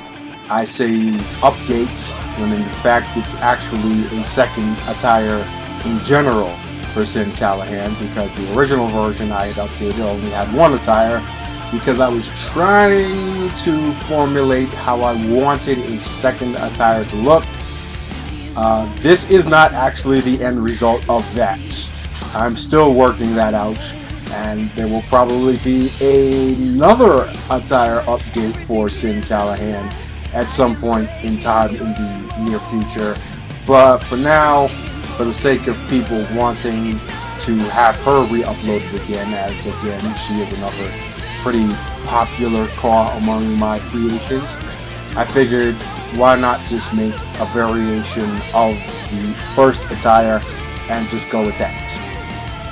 I say update when in fact it's actually a second attire in general for Sin Callahan, because the original version I had updated only had one attire, because I was trying to formulate how I wanted a second attire to look. This is not actually the end result of that. I'm still working that out, and there will probably be another attire update for Sin Callahan at some point in time in the near future. But for now, for the sake of people wanting to have her re-uploaded again, as again she is another pretty popular CAW among my creations, I figured why not just make a variation of the first attire and just go with that.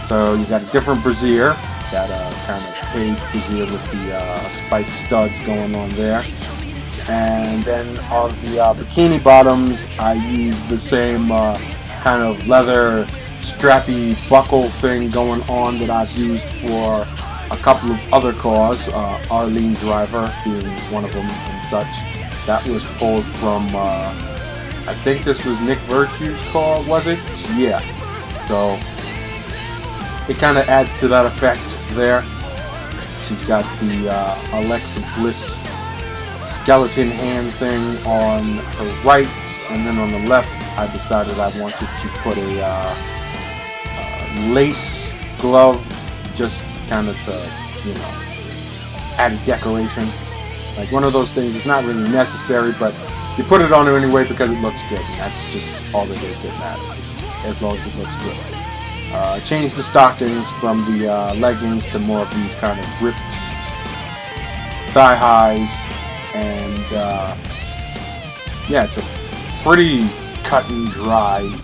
So you got a different brassiere, got a kind of page brassiere with the spiked studs going on there. And then on the bikini bottoms, I used the same kind of leather strappy buckle thing going on that I've used for a couple of other CAWs, Arlene Driver being one of them and such. That was pulled from, I think this was Nick Virtue's CAW, was it? Yeah. So it kind of adds to that effect there. She's got the Alexa Bliss skeleton hand thing on her right, and then on the left I decided I wanted to put a lace glove, just kind of to, you know, add decoration. Like one of those things, it's not really necessary, but you put it on her anyway because it looks good, and that's just all it is that matters, just as long as it looks good. Changed the stockings from the leggings to more of these kind of ripped thigh highs, and yeah, it's a pretty cut and dry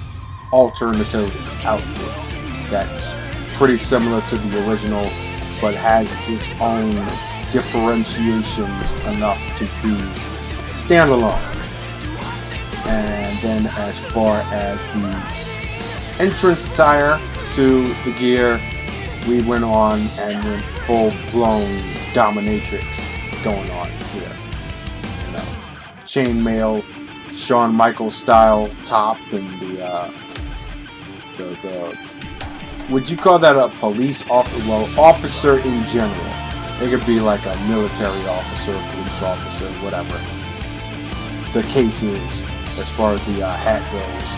alternative outfit that's pretty similar to the original, but has its own differentiations enough to be standalone. And then as far as the entrance attire to the gear, we went on and went full-blown dominatrix going on here. You know, chainmail, Shawn Michaels style top, and the would you call that a police officer? Well, officer in general. It could be like a military officer, police officer, whatever the case is, as far as the hat goes,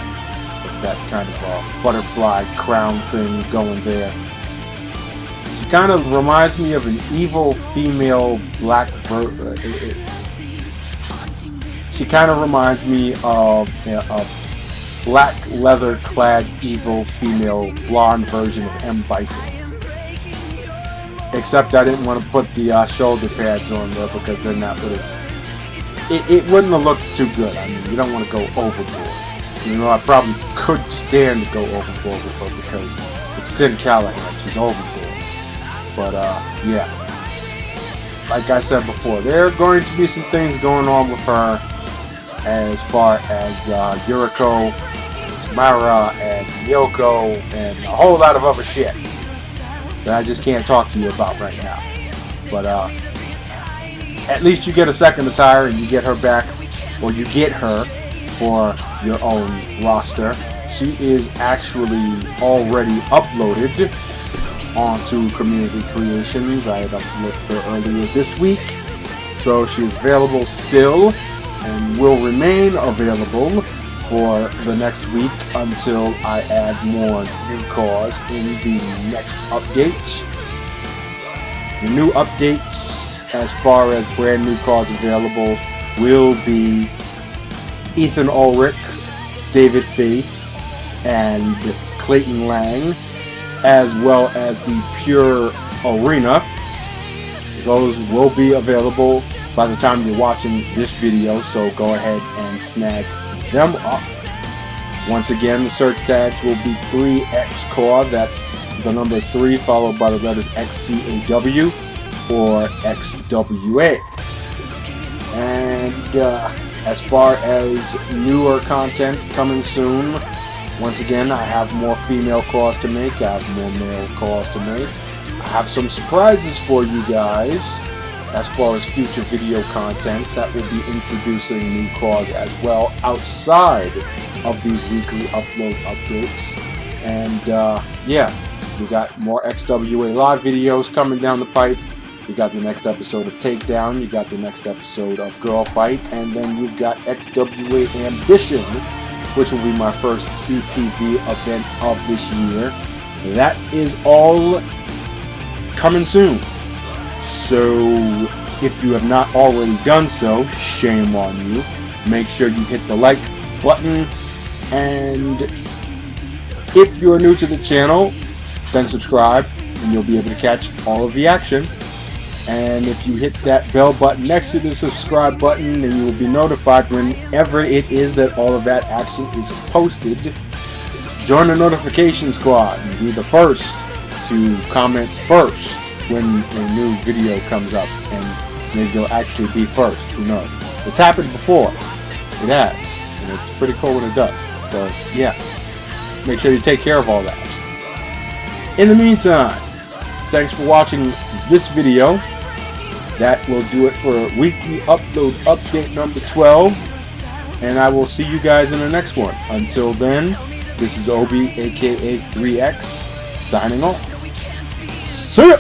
with that kind of butterfly crown thing going there. She kind of reminds me of an evil female black she kind of reminds me of a black leather-clad evil female blonde version of M. Bison. Except I didn't want to put the shoulder pads on there, because then that would have it wouldn't have looked too good. I mean, you don't want to go overboard. You know, I probably could stand to go overboard with her because it's Sin Callahan. She's overboard. But, yeah. Like I said before, there are going to be some things going on with her as far as Uriko, Tamarah, and Yoko, and a whole lot of other shit that I just can't talk to you about right now. But, at least you get a second attire and you get her back, or you get her for your own roster. She is actually already uploaded onto Community Creations. I had uploaded her earlier this week, so she is available still and will remain available for the next week until I add more new CAWS in the next update. The new updates, as far as brand new CAWS available, will be Ethan Ulrich, David Faith, and Clayton Lang, as well as the Pure Arena. Those will be available by the time you're watching this video, so go ahead and snag them up. Once again, the search tags will be 3xCAW, that's the number 3 followed by the letters XCAW or XWA. And as far as newer content coming soon, once again, I have more female CAWS to make, I have more male CAWS to make. I have some surprises for you guys as far as future video content that will be introducing new CAWS as well outside of these weekly upload updates. And yeah, you got more XWA live videos coming down the pipe. You got the next episode of Takedown, you got the next episode of Girlfight, and then you've got XWA Ambition, which will be my first CPV event of this year. That is all coming soon. So if you have not already done so, shame on you. Make sure you hit the like button, and if you're new to the channel, then subscribe and you'll be able to catch all of the action. And if you hit that bell button next to the subscribe button, then you will be notified whenever it is that all of that action is posted. Join the notification squad and be the first to comment first when a new video comes up, and maybe you'll actually be first, who knows. It's happened before, it has, and it's pretty cool when it does. So yeah, make sure you take care of all that. In the meantime, thanks for watching this video. That will do it for weekly upload update number 12, and I will see you guys in the next one. Until then, this is Obi aka 3X signing off. See ya!